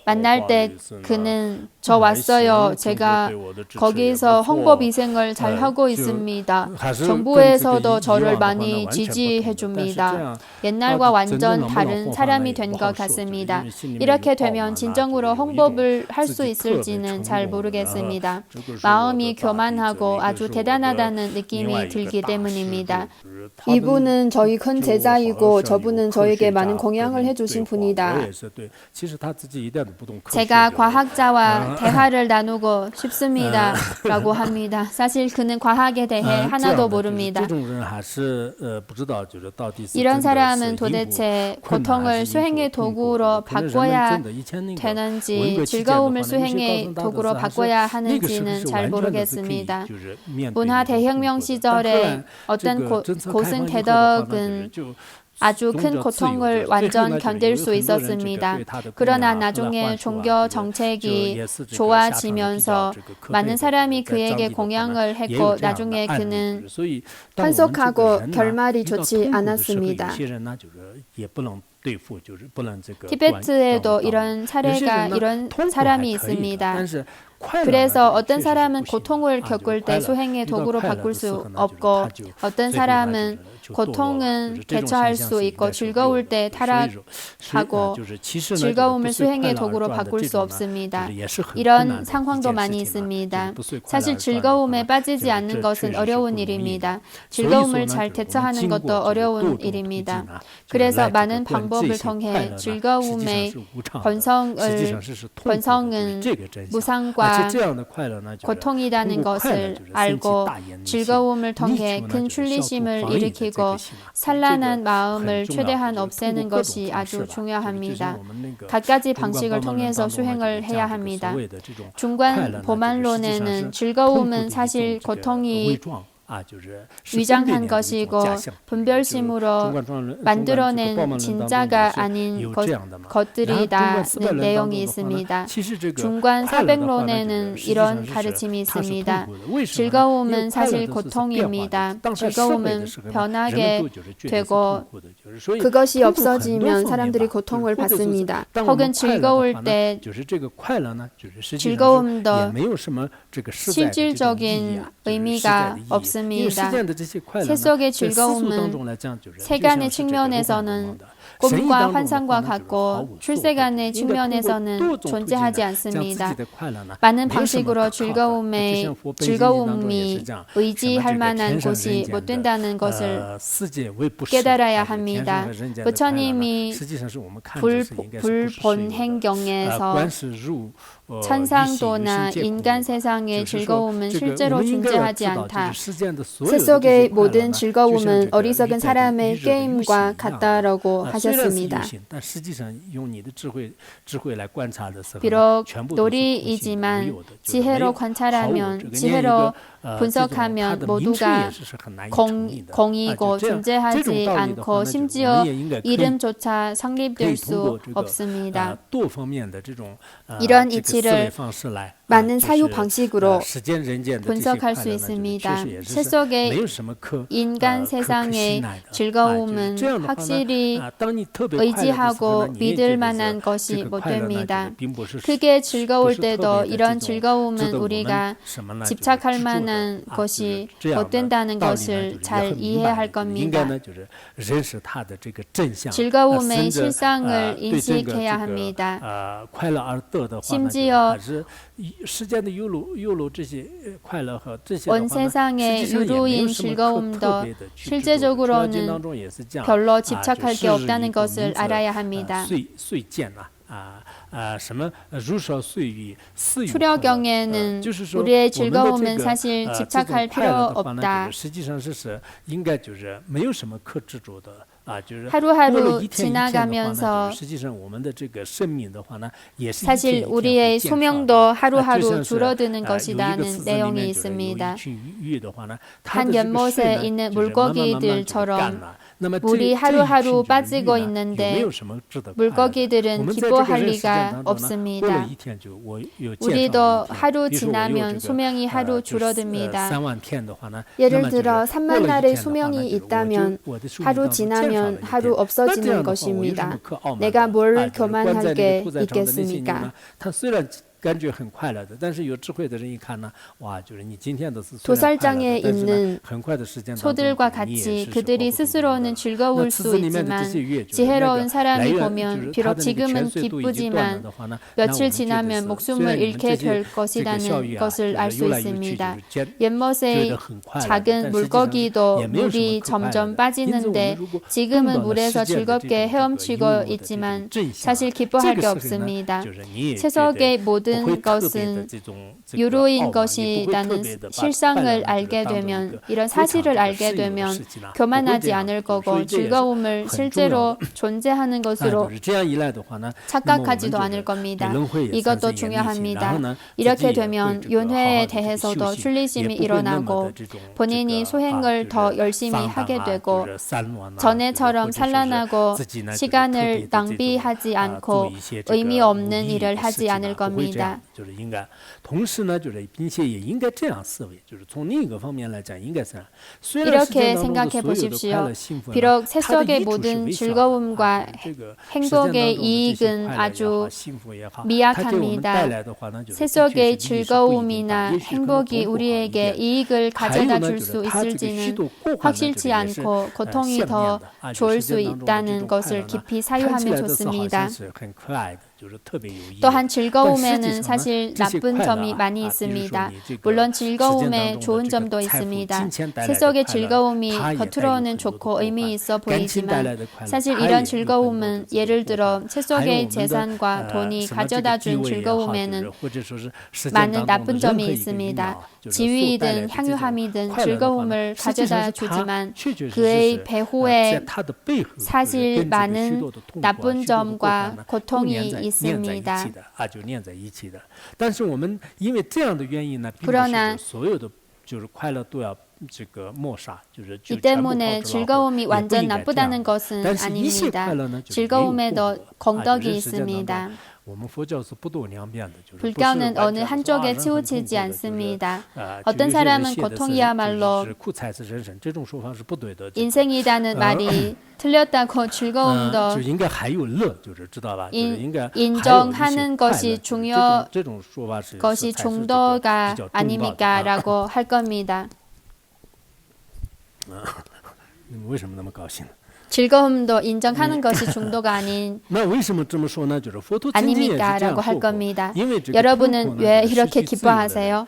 S1: 만날 때 그는 저 왔어요. 제가 거기서 홍보비생을 잘 하고 있습니다. 정부에서도 저를 많이 지지해 줍니다. 옛날과 완전 다른 사람이 된 것 같습니다. 이렇게 되면 진정으로 홍보를 할 수 있을지는 잘 모르겠습니다. 마음이 교만하고 아주 대단하다는 느낌이 들기 때문입니다. 이분은 저희 큰 제자이고 저분은 저에게 많은 공양을 해주신 분이다. 제가 과학자와 대화를 나누고 싶습니다. 라고 합니다. 사실 그는 과학에 대해 하나도 모릅니다. 이런 사람은 도대체 고통을 수행의 도구로 바꿔야 되는지 즐거움을 수행의 도구로 바꿔야 하는지는 잘 모르겠습니다. 문화 대혁명 시절에 어떤 고승 대덕은 아주 큰 고통을 완전 견딜 수 있었습니다. 그러나 나중에 종교 정책이 좋아지면서 많은 사람이 그에게 공양을 했고 나중에 그는 환속하고 결말이 좋지 않았습니다. 티베트에도 이런 사람이 있습니다. 그래서 어떤 사람은 고통을 겪을 때 수행의 도구로 바꿀 수 없고 어떤 사람은 고통은 대처할 수 있고 즐거울 때 타락하고 즐거움을 수행의 도구로 바꿀 수 없습니다. 이런 상황도 많이 있습니다. 사실 즐거움에 빠지지 않는 것은 어려운 일입니다. 즐거움을 잘 대처하는 것도 어려운 일입니다. 그래서 많은 방법을 통해 즐거움의 본성은 무상과 고통이라는 것을 알고 즐거움을 통해 큰 출리심을 일으키고 산란한 마음을 최대한 없애는 것이 아주 중요합니다. 갖가지 방식을 통해서 수행을 해야 합니다. 중간 보만론에는 즐거움은 사실 고통이 위장한 것이고 분별심으로 만들어낸 진짜가 아닌 것들이다는 내용이 있습니다. 중간 사백론에는 이런 가르침이 있습니다. 즐거움은 사실 고통입니다. 즐거움은 변하게 되고 그것이 없어지면 사람들이 고통을 받습니다. 혹은 즐거울 때 즐거움도 실질적인 의미가 없습니다. 세속의 즐거움은 세간의 측면에서는 꿈과 환상과 같고 출세간의 측면에서는 존재하지 않습니다. 많은 방식으로 즐거움이 의지할 만한 곳이 못 된다는 것을 깨달아야 합니다. 부처님이 불본행경에서 천상도나 인간 세상의 즐거움은 실제로 존재하지 않다. 세속의 모든 즐거움은 어리석은 사람의 게임과 같다라고 하셨습니다. 비록 놀이이지만 지혜로 관찰하면 지혜로 분석하면 모두가 공이고 존재하지 않고 심지어 이름조차 성립될 수 없습니다. 이런 이치를 많은 사유 방식으로 분석할 수 있습니다. 세속의 인간 세상의 즐거움은 확실히 의지하고 믿을 만한 것이 못 됩니다. 크게 즐거울 때도 이런 즐거움은 우리가 집착할 만한 것이 못 된다는 것을 잘 이해할 겁니다. 즐거움의 실상을 인식해야 합니다. 심지어 온 세상의 유로인 즐거움도 실제적으로는 별로 집착할 게 없다는 것을 알아야 합니다. 수려경에는 우리의 즐거움은 사실 집착할 필요 없다. 하루하루 지나가면서 사실 우리의 수명도 하루하루 줄어드는 것이라는 내용이 있습니다. 한 연못에 있는 물고기들처럼 물이 하루하루 빠지고 있는데 물고기들은 기뻐할 리가 없습니다. 우리도 하루 지나면 수명이 하루 줄어듭니다. 예를 들어 3만 날의 수명이 있다면 하루 지나면 하루 없어지는 것입니다. 내가 뭘 교만할 게 있겠습니까? 도살장에 있는 소들과 같이 그들이 스스로는 즐거울 수 있지만 지혜로운 사람이 보면 비록 지금은 기쁘지만 며칠 지나면 목숨을 잃게 될 것이라는 것을 알 수 있습니다. 연못의 작은 물고기도 물이 점점 빠지는데 지금은 물에서 즐겁게 헤엄치고 있지만 사실 기뻐할 게 없습니다. 세속의 모든 것은 유로인 것이라는 실상을 알게 되면 이런 사실을 알게 되면 교만하지 않을 거고 즐거움을 실제로 존재하는 것으로 착각하지도 않을 겁니다. 이것도 중요합니다. 이렇게 되면 윤회에 대해서도 출리심이 일어나고 본인이 수행을 더 열심히 하게 되고 전에처럼 산란하고 시간을 낭비하지 않고 의미 없는 일을 하지 않을 겁니다. 있습니다. 이렇게 생각해 보십시오. 비록 세속의 모든 즐거움과 행복의 이익은 아주 미약합니다. 세속의 즐거움이나 행복이 우리에게 이익을 가져다 줄 수 있을지는 확실치 않고 고통이 더 좋을 수 있다는 것을 깊이 사유하면 좋습니다. 또한 즐거움에는 사실 나쁜 점이 많이 있습니다. 물론 즐거움에 좋은 점도 있습니다. 세속의 즐거움이 겉으로는 좋고 의미 있어 보이지만 사실 이런 즐거움은 예를 들어 세속의 재산과 돈이 가져다 준 즐거움에는 많은 나쁜 점이 있습니다. 지위이든 향유함이든 즐거움을 가져다 주지만 그의 배후에 사실 많은 나쁜 점과 고통이 있습니다. 그러나 이 때문에 즐거움이 완전 나쁘다는 것은 아닙니다. 즐거움에도 공덕이 있습니다. 불교는 어느 한쪽에 치우치지 않습니다. 어떤 사람은 고통이야말로 인생이라는 말이 틀렸다고 즐거움도 인정하는 것이 것이 중도가 아닙니까? 라고 할 겁니다. 즐거움도 인정하는 것이 중도가 아닙니까? 라고 할 겁니다. 여러분은 왜 이렇게 기뻐하세요?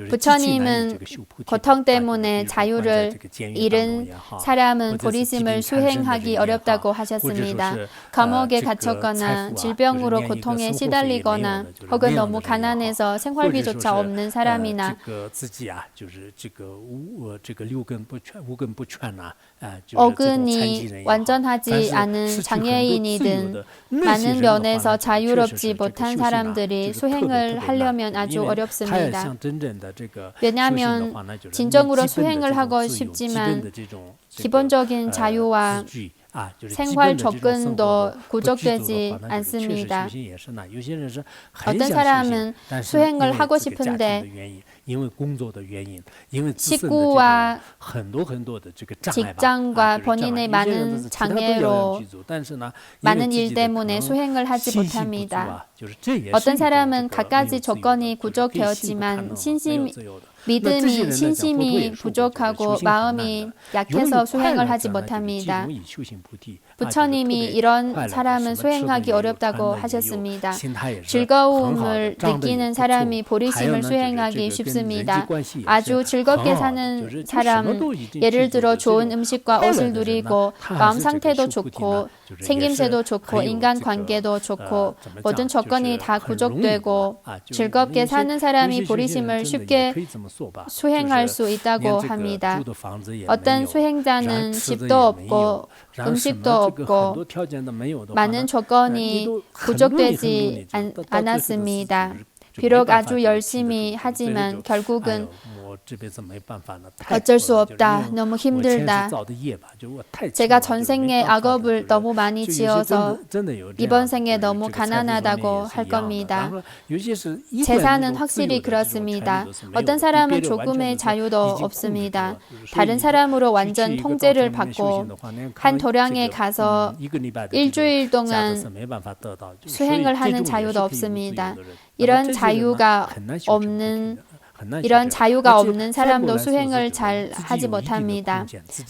S1: 부처님은 고통 때문에 자유를 잃은 사람은 보리심을 수행하기 어렵다고 하셨습니다. 감옥에 갇혔거나 질병으로 고통에 시달리거나 혹은 너무 가난해서 생활비조차 없는 사람이나 어근이 완전하지 않은 장애인이든 많은 면에서 자유롭지 못한 사람들이 수행을 하려면 아주 어렵습니다. 왜냐하면 진정으로 수행을 하고 싶지만 기본적인 자유와 생활 접근도 구족되지 않습니다. 어떤 사람은 수행을 하고 싶은데 식구와 직장과 본인의 많은 장애로 많은 일 때문에 수행을 하지 못합니다. 어떤 사람은 갖가지 조건이 구족되었지만 믿음이 신심이 부족하고 마음이 약해서 수행을 하지 못합니다. 부처님이 이런 사람은 수행하기 어렵다고 하셨습니다. 즐거움을 느끼는 사람이 보리심을 수행하기 쉽습니다. 아주 즐겁게 사는 사람, 예를 들어 좋은 음식과 옷을 누리고 마음 상태도 좋고 생김새도 좋고 인간관계도 좋고 모든 조건이 다 구족되고 즐겁게 사는 사람이 보리심을 쉽게 수행할 수 있다고 합니다. 어떤 수행자는 집도 없고 음식도 없고 많은 조건이 부족되지 않았습니다. 비록 아주 열심히 하지만 결국은 어쩔 수 없다. 너무 힘들다. 제가 전생에 악업을 너무 많이 지어서 이번 생에 너무 가난하다고 할 겁니다. 재산은 확실히 그렇습니다. 어떤 사람은 조금의 자유도 없습니다. 다른 사람으로 완전 통제를 받고 한 도량에 가서 일주일 동안 수행을 하는 자유도 없습니다. 이런 자유가 없는 사람도 수행을 잘 하지 못합니다.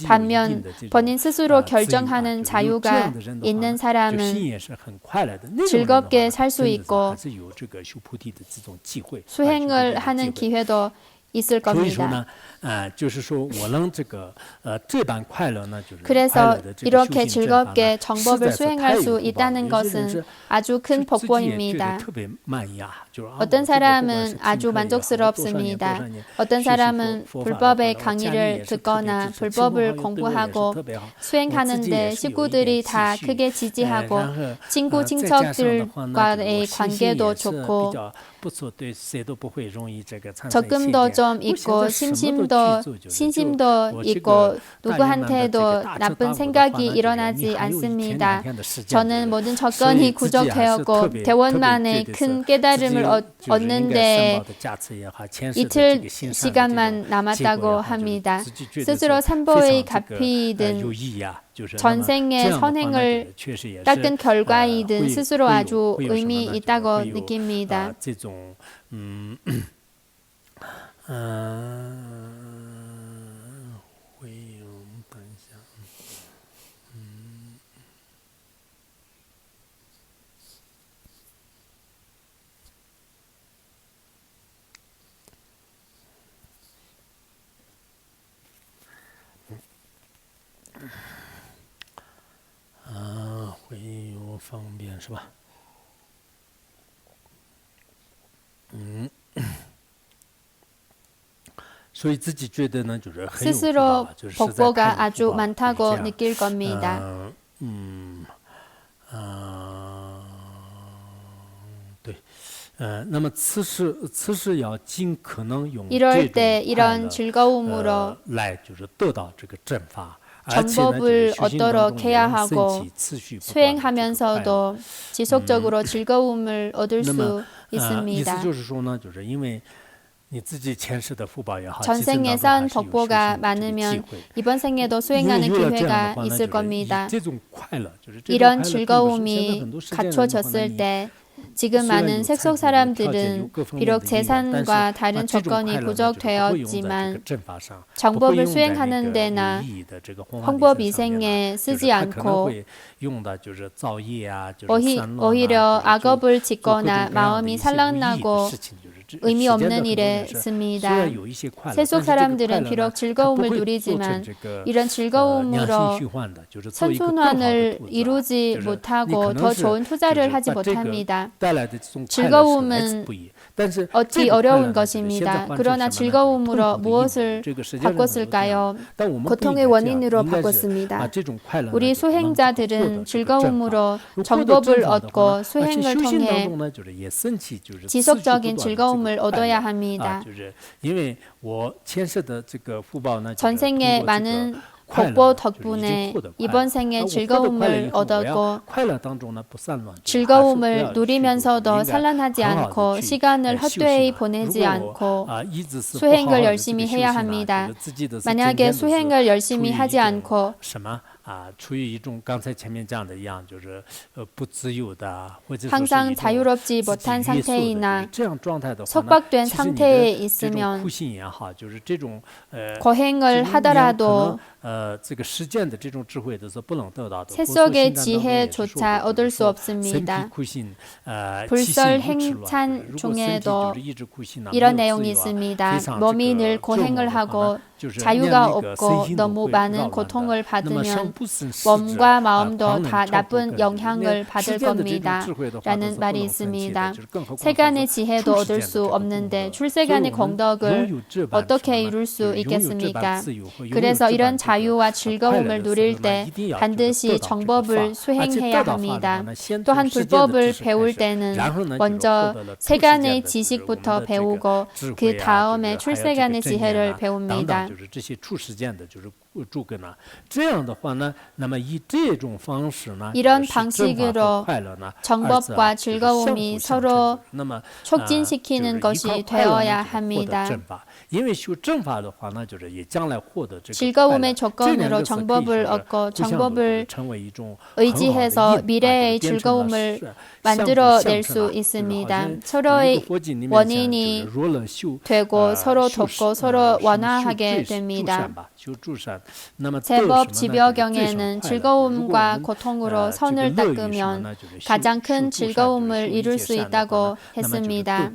S1: 반면 본인 스스로 결정하는 자유가 있는 사람은 즐겁게 살 수 있고 수행을 하는 기회도 있을 겁니다. 그래서 이렇게 즐겁게 정법을 수행할 수 있다는 것은 아주 큰 복권입니다. 어떤 사람은 아주 만족스럽습니다. 어떤 사람은 불법의 강의를 듣거나 불법을 공부하고 수행하는데 식구들이 다 크게 지지하고 친구 친척들과의 관계도 좋고 조금 더 단점 있고 신심도 있고 누구한테도 나쁜 생각이 일어나지 않습니다. 저는 모든 조건이 부족해하고 대원만에 큰 깨달음을 얻는데 이틀 시간만 남았다고 합니다. 스스로 삼보의 값이든 전생의 선행을 닦은 결과이든 스스로 아주 의미 있다고 느낍니다. 스스로 복보가 아주 많다고 느낄 겁니다. 이럴 때 이런 즐거움으로 정법을 얻도록 해야 하고 수행하면서도 지속적으로 즐거움을 얻을 수 있습니다. 전생에 쌓은 복보가 많으면 이번 생에도 수행하는 기회가 있을 겁니다. 이런 즐거움이 갖춰졌을 때 지금 많은 색속 사람들은 비록 재산과 다른 조건이 부족되었지만 정법을 수행하는 데나 홍보비생에 쓰지 않고 오히려 악업을 짓거나 마음이 산란나고 의미 없는 일에 씁니다. 세속 사람들은 비록 즐거움을 누리지만 이런 즐거움으로 선순환을 이루지 못하고 더 좋은 투자를 하지 못합니다. 즐거움은 얻기 어려운 것입니다. 그러나 즐거움으로 무엇을 바꿨을까요? 고통의 원인으로 바꿨습니다. 우리 수행자들은 즐거움으로 정법을 얻고 수행을 통해 지속적인 즐거움을 얻어야 합니다. 전생에 많은 복보 덕분에 이번 생에 즐거움을 얻었고 즐거움을 누리면서도 산란하지 않고 시간을 헛되이 보내지 않고 수행을 열심히 해야 합니다. 만약에 수행을 열심히 하지 않고 항상 자유롭지 못한 상태이나 속박된 상태에 있으면 거행을 하더라도 세속의 지혜조차 얻을 수 없습니다. 불설 행찬 중에도 이런 내용이 있습니다. 몸이 늘 고행을 하고 자유가 없고 너무 많은 고통을 받으면 몸과 마음도 다 나쁜 영향을 받을 겁니다. 라는 말이 있습니다. 세간의 지혜도 얻을 수 없는데 출세간의 공덕을 어떻게 이룰 수 있겠습니까? 그래서 이런 자유와 즐거움을 누릴 때 반드시 정법을 수행해야 합니다. 또한 불법을 배울 때는 먼저 세간의 지식부터 배우고 그 다음에 출세간의 지혜를 배웁니다. 이런 방식으로 정법과 즐거움이 서로 촉진시키는 것이 되어야 합니다. 즐거움의 조건으로 정법을 얻고 정법을 의지해서 미래의 즐거움을 만들어낼 수 있습니다. 서로의 원인이 되고 서로 돕고 서로 완화하게 됩니다. 제법 지벼경에는 즐거움과 고통으로 선을 닦으면 가장 큰 즐거움을 이룰 수 있다고 했습니다.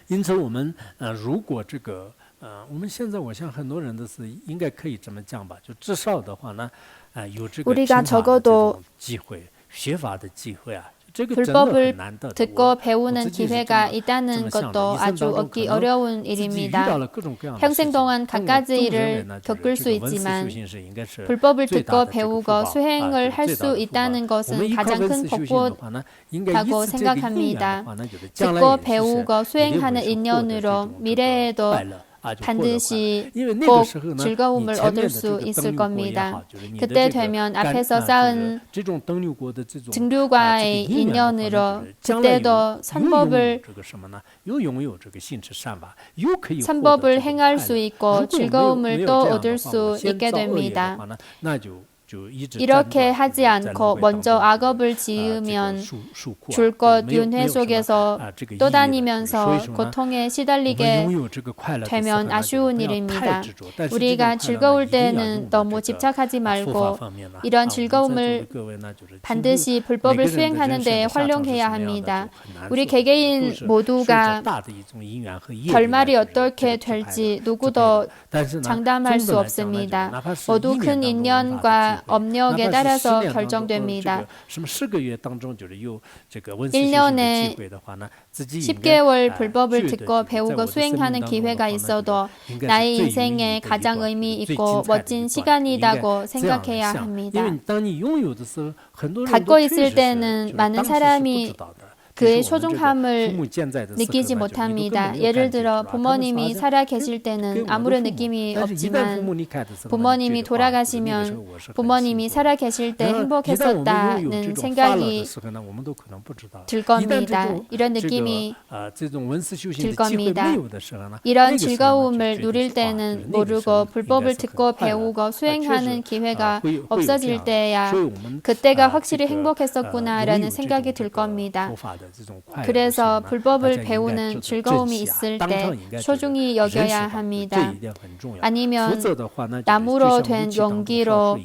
S2: 因此我们如果这个我们现在我想很多人的是应该可以这么讲吧，就至少的话呢有这个
S1: 우리가 적어도
S2: 机会学法的机会啊
S1: 불법을 듣고 배우는 기회가 있다는 것도 아주 얻기 어려운 일입니다. 평생 동안 갖가지 일을 겪을 수 있지만 불법을 듣고 배우고 수행을 할 수 있다는 것은 가장 큰 복보다고 생각합니다. 듣고 배우고 수행하는 인연으로 미래에도 반드시 꼭 즐거움을 얻을 수 있을 겁니다. 그때 되면 앞에서 쌓은 증류과의 인연으로 그때도 선법을 행할 수 있고 즐거움을 또 얻을 수 있게 됩니다. 이렇게 하지 않고 먼저 악업을 지으면 줄곧 윤회 속에서 떠다니면서 고통에 시달리게 되면 아쉬운 일입니다. 우리가 즐거울 때는 너무 집착하지 말고 이런 즐거움을 반드시 불법을 수행하는 데 활용해야 합니다. 우리 개개인 모두가 결말이 어떻게 될지 누구도 장담할 수 없습니다. 모두 큰 인연과 업력에 따라서 결정됩니다. 1년에 10개월 불법을 듣고 배우고 수행하는 기회가 있어도 나의 인생에 가장 의미 있고 멋진 시간이라고 생각해야 합니다. 갖고 있을 때는 많은 사람이 그의 소중함을 느끼지 못합니다. 예를 들어 부모님이 살아 계실 때는 아무런 느낌이 없지만 부모님이 돌아가시면 부모님이 살아 계실 때 행복했었다는 생각이 들 겁니다. 이런 느낌이 들 겁니다. 이런 즐거움을 누릴 때는 모르고 불법을 듣고 배우고 수행하는 기회가 없어질 때야 그때가 확실히 행복했었구나라는 생각이 들 겁니다. 그래서 불법을 배우는 즐거움이 있을 때 소중히 여겨야 합니다. 아니면 나무로 된 용기로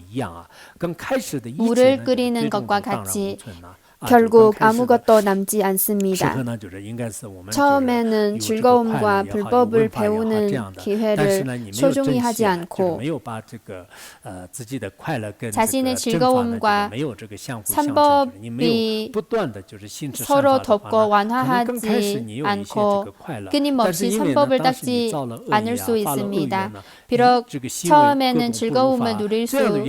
S1: 물을 끓이는 것과 같이 결국 아무것도 남지 않습니다. 처음에는 즐거움과 불법을 배우는 기회를 소중히 하지 않고 자신의 즐거움과 선법이 서로 덮고 완화하지 않고 끊임없이 선법을 닦지 않을 수 있습니다. 비록 처음에는 즐거움을 누릴 수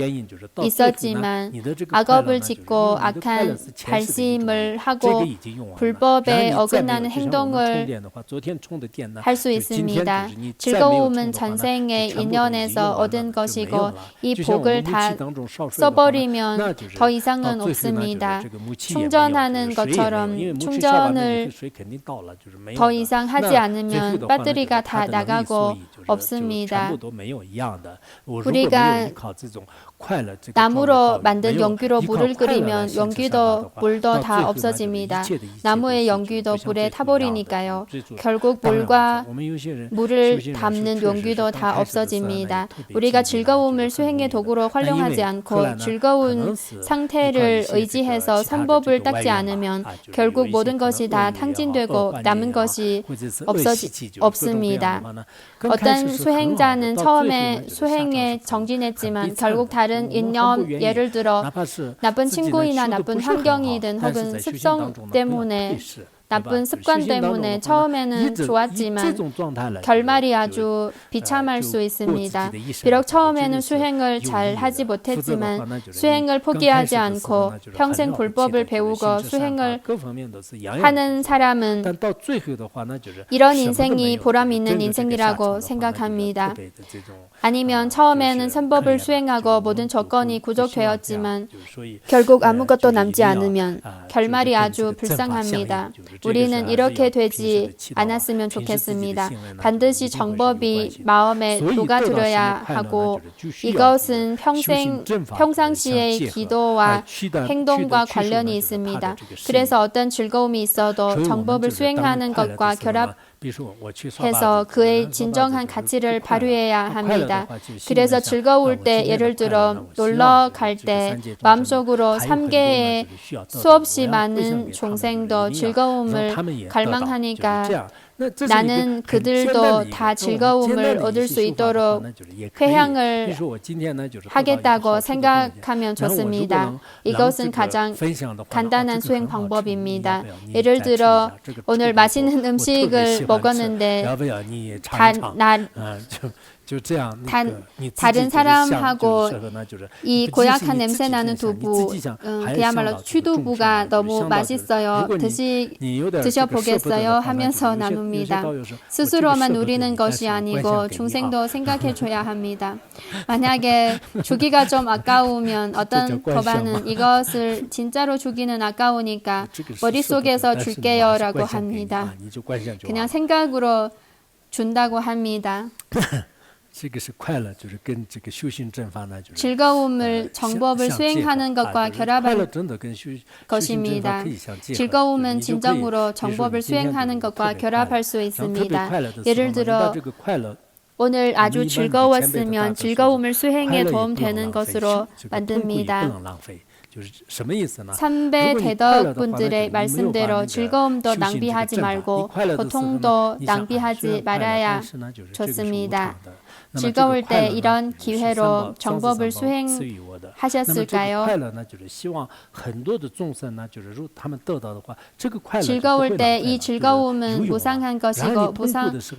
S1: 있었지만 악업을 짓고 악한 발심을 하고 불법에 어긋나는 행동을 할 수 있습니다. 즐거움은 전생의 인연에서 얻은 것이고 이 복을 다 써버리면 더 이상은 없습니다. 충전하는 것처럼 충전을 더 이상 하지 않으면 배터리가 다 나가고 없습니다. 우리가 나무로 만든 용기로 물을 끓이면 용기도 물도 다 없어집니다. 나무의 용기도 불에 타버리니까요. 결국 물과 물을 담는 용기도 다 없어집니다. 우리가 즐거움을 수행의 도구로 활용하지 않고 즐거운 상태를 의지해서 선법을 닦지 않으면 결국 모든 것이 다 탕진되고 남은 것이 없습니다. 어떤 수행자는 처음에 수행에 정진했지만 결국 다른 인연, 예를 들어 나쁜 친구이나 나쁜 환경이든 혹은 습성 때문에 나쁜 습관 때문에 처음에는 좋았지만 결말이 아주 비참할 수 있습니다. 비록 처음에는 수행을 잘 하지 못했지만 수행을 포기하지 않고 평생 불법을 배우고 수행을 하는 사람은 이런 인생이 보람 있는 인생이라고 생각합니다. 아니면 처음에는 선법을 수행하고 모든 조건이 구족되었지만 결국 아무것도 남지 않으면 결말이 아주 불쌍합니다. 우리는 이렇게 되지 않았으면 좋겠습니다. 반드시 정법이 마음에 녹아들어야 하고 이것은 평상시의 기도와 행동과 관련이 있습니다. 그래서 어떤 즐거움이 있어도 정법을 수행하는 것과 결합해서 그의 진정한 가치를 발휘해야 합니다. 그래서 즐거울 때 예를 들어 놀러 갈 때 마음속으로 3개의 수없이 많은 중생도 즐거움을 갈망하니까 나는 그들도 다 즐거움을 얻을 수 있도록 회향을 하겠다고 생각하면 좋습니다. 이것은 가장 간단한 수행 방법입니다. 예를 들어 오늘 맛있는 음식을 먹었는데 다른 사람하고 이 고약한 냄새 나는 두부, 그야말로 취두부가 너무 맛있어요. 드셔보겠어요? 하면서 나눕니다. 스스로만 누리는 것이 아니고 중생도 생각해줘야 합니다. 만약에 주기가 좀 아까우면 어떤 법안은 이것을 진짜로 주기는 아까우니까 머릿속에서 줄게요 라고 합니다. 그냥 생각으로 준다고 합니다. 즐거움을 정법을 수행하는 것과 결합한 것입니다. 즐거움은 진정으로 정법을 수행하는 것과 결합할 수 있습니다. 예를 들어 오늘 아주 즐거웠으면 즐거움을 수행에 도움되는 것으로 만듭니다. 삼배 대덕분들의 말씀대로 즐거움도 낭비하지 말고 고통도 낭비하지 말아야 좋습니다. 즐거울 때 이런 기회로 정법을 수행하셨을까요? 즐거울 때 이 즐거움은 무상한 것이고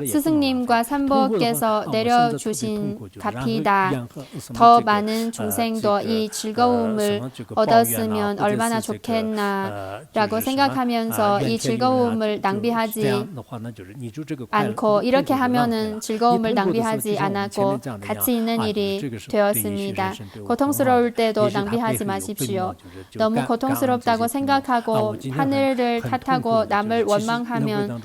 S1: 스승님과 삼보께서 내려주신 값이다. 더 많은 중생도 이 즐거움을 얻었으면 얼마나 좋겠나 라고 생각하면서 이 즐거움을 낭비하지 않고 이렇게 하면은 즐거움을 낭비하지 않았고 가치 있는 일이 되었습니다. 고통스러울 때도 낭비하지 마십시오. 너무 고통스럽다고 생각하고 하늘을 탓하고 남을 원망하면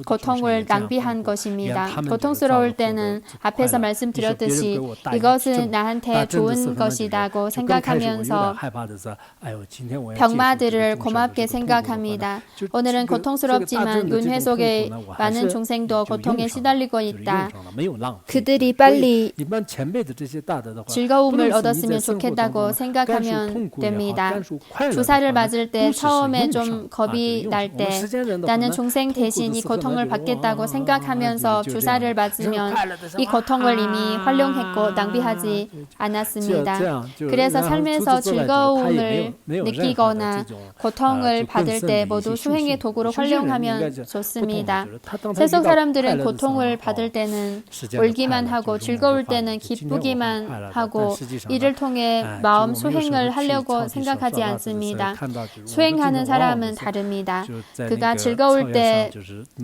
S1: 고통을 낭비한 것입니다. 고통스러울 때는 앞에서 말씀드렸듯이 이것은 나한테 좋은 것이라고 생각하면서 병마들을 고맙게 생각합니다. 오늘은 고통스럽지만 윤회 속에 많은 중생도 고통에 시달리고 있다. 그들이 빨리 즐거움을 얻었으면 좋겠다고 생각하면 됩니다. 주사를 맞을 때 처음에 좀 겁이 날 때 나는 중생 대신 이 고통을 받겠다고 생각하면서 주사를 맞으면 이 고통을 이미 활용했고 낭비하지 않았습니다. 그래서 삶에서 즐거움을 느끼거나 고통을 받을 때 모두 수행의 도구로 활용하면 좋습니다. 세속 사람들은 고통을 받을 때는 울기만 하고 즐거울 때는 기쁘기만 하고 이를 통해 마음 수행을 하려고 생각하지 않습니다. 수행하는 사람은 다릅니다. 그가 즐거울 때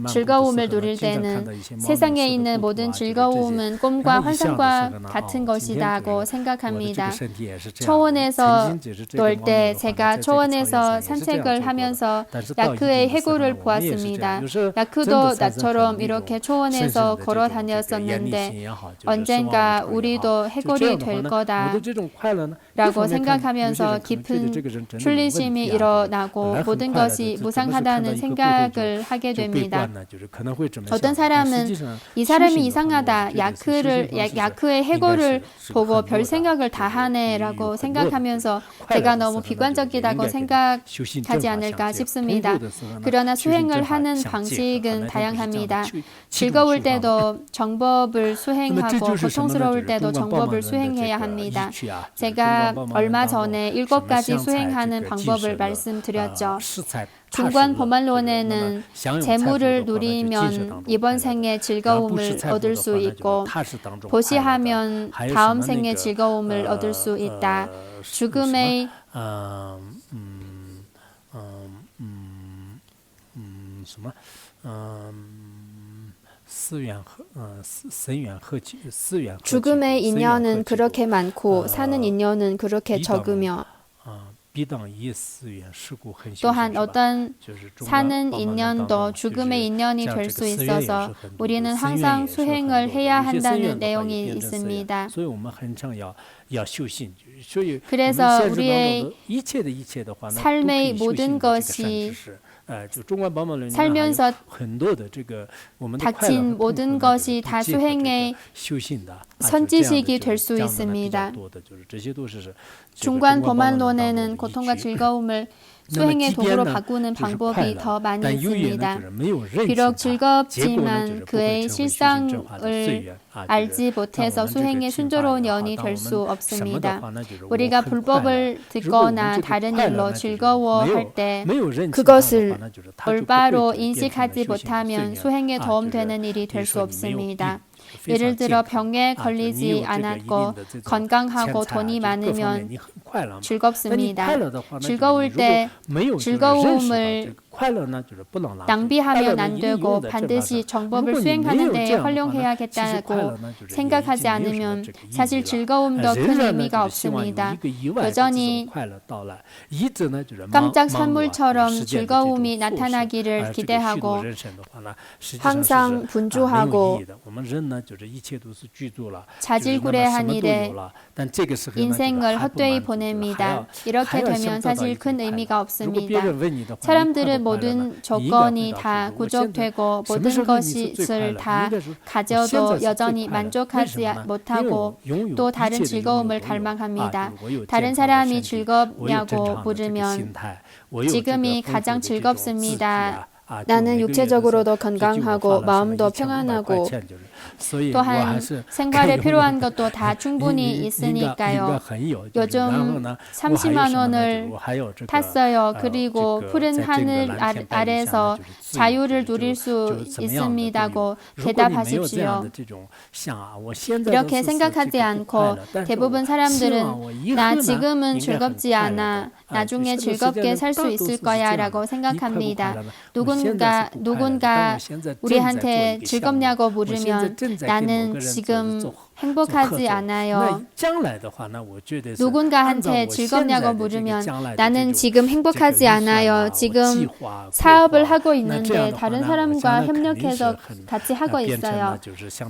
S1: 즐거움을 누릴 때는 세상에 있는 모든 즐거움은 꿈과 환상과 같은 것이라고 생각합니다. 초원에서 놀 때 제가 초원에서 산책을 하면서 야크의 해골을 보았습니다. 야크도 나처럼 이렇게 초원에서 걸어 다녔었는데 언젠가 우리도 해골이 될 거다라고 생각하면서 깊은 출리심이 일어나고 모든 것이 무상하다는 생각을 하게 됩니다. 어떤 사람은 이 사람이 이상하다. 야크의 해골을 보고 별 생각을 다 하네라고 생각하면서 제가 너무 비관적이라고 생각하지 않을까 싶습니다. 그러나 수행을 하는 방식은 다양합니다. 즐거울 때도 정법을 수행하고 고통스러울 때도 정법을 수행해야 합니다. 제가 얼마 전에 7가지 수행하는 방법을 말씀드렸죠. 중관 법안론에는 재물을 누리면 이번 생에 즐거움을 얻을 수 있고 보시하면 다음 생에 즐거움을 얻을 수 있다. 죽음의 죽음의 인연은 그렇게 많고 사는 인연은 그렇게 적으며 또한 어떤 사는 인연도 죽음의 인연이 될 수 있어서 우리는 항상 수행을 해야 한다는 내용이 있습니다. 그래서 우리의 삶의 모든 것이 살면서 닥친 모든 것이 다 수행의 선지식이 될 수 있습니다. 중관 법안론에는 고통과 즐거움을 수행의 도구로 바꾸는 방법이 더 많이 있습니다. 비록 즐겁지만 그의 실상을 알지 못해서 수행에 순조로운 연이 될 수 없습니다. 우리가 불법을 듣거나 다른 일로 즐거워할 때 그것을 올바로 인식하지 못하면 수행에 도움되는 일이 될 수 없습니다. 예를 들어 병에 걸리지 않았고 건강하고 돈이 많으면 즐겁습니다. 즐거울 때 즐거움을 낭비하면 안 되고 반드시 정법을 수행하는 데 활용해야겠다고 생각하지 않으면 사실 즐거움도 큰 의미가 없습니다. 여전히 깜짝 선물처럼 즐거움이 나타나기를 기대하고 항상 분주하고 자질구레한 일에 인생을 헛되이 보냅니다. 이렇게 되면 사실 큰 의미가 없습니다. 사람들은 모든 조건이 다 구족되고 모든 것을 다 가져도 여전히 만족하지 못하고 또 다른 즐거움을 갈망합니다. 다른 사람이 즐겁냐고 물으면 지금이 가장 즐겁습니다. 나는 육체적으로도 건강하고 마음도 평안하고 또한 생활에 필요한 것도 다 충분히 있으니까요. 요즘 30만 원을 탔어요. 그리고 푸른 하늘 아래서 자유를 누릴 수 있습니다고 대답하십시오. 이렇게 생각하지 않고 대부분 사람들은 나 지금은 즐겁지 않아. 나중에 즐겁게 살 수 있을 거야 라고 생각합니다. 누군가 우리한테 즐겁냐고 물으면 나는 지금 행복하지 않아요. 누군가한테 즐겁냐고 물으면 나는 지금 행복하지 않아요. 지금 사업을 하고 있는데 다른 사람과 협력해서 같이 하고 있어요.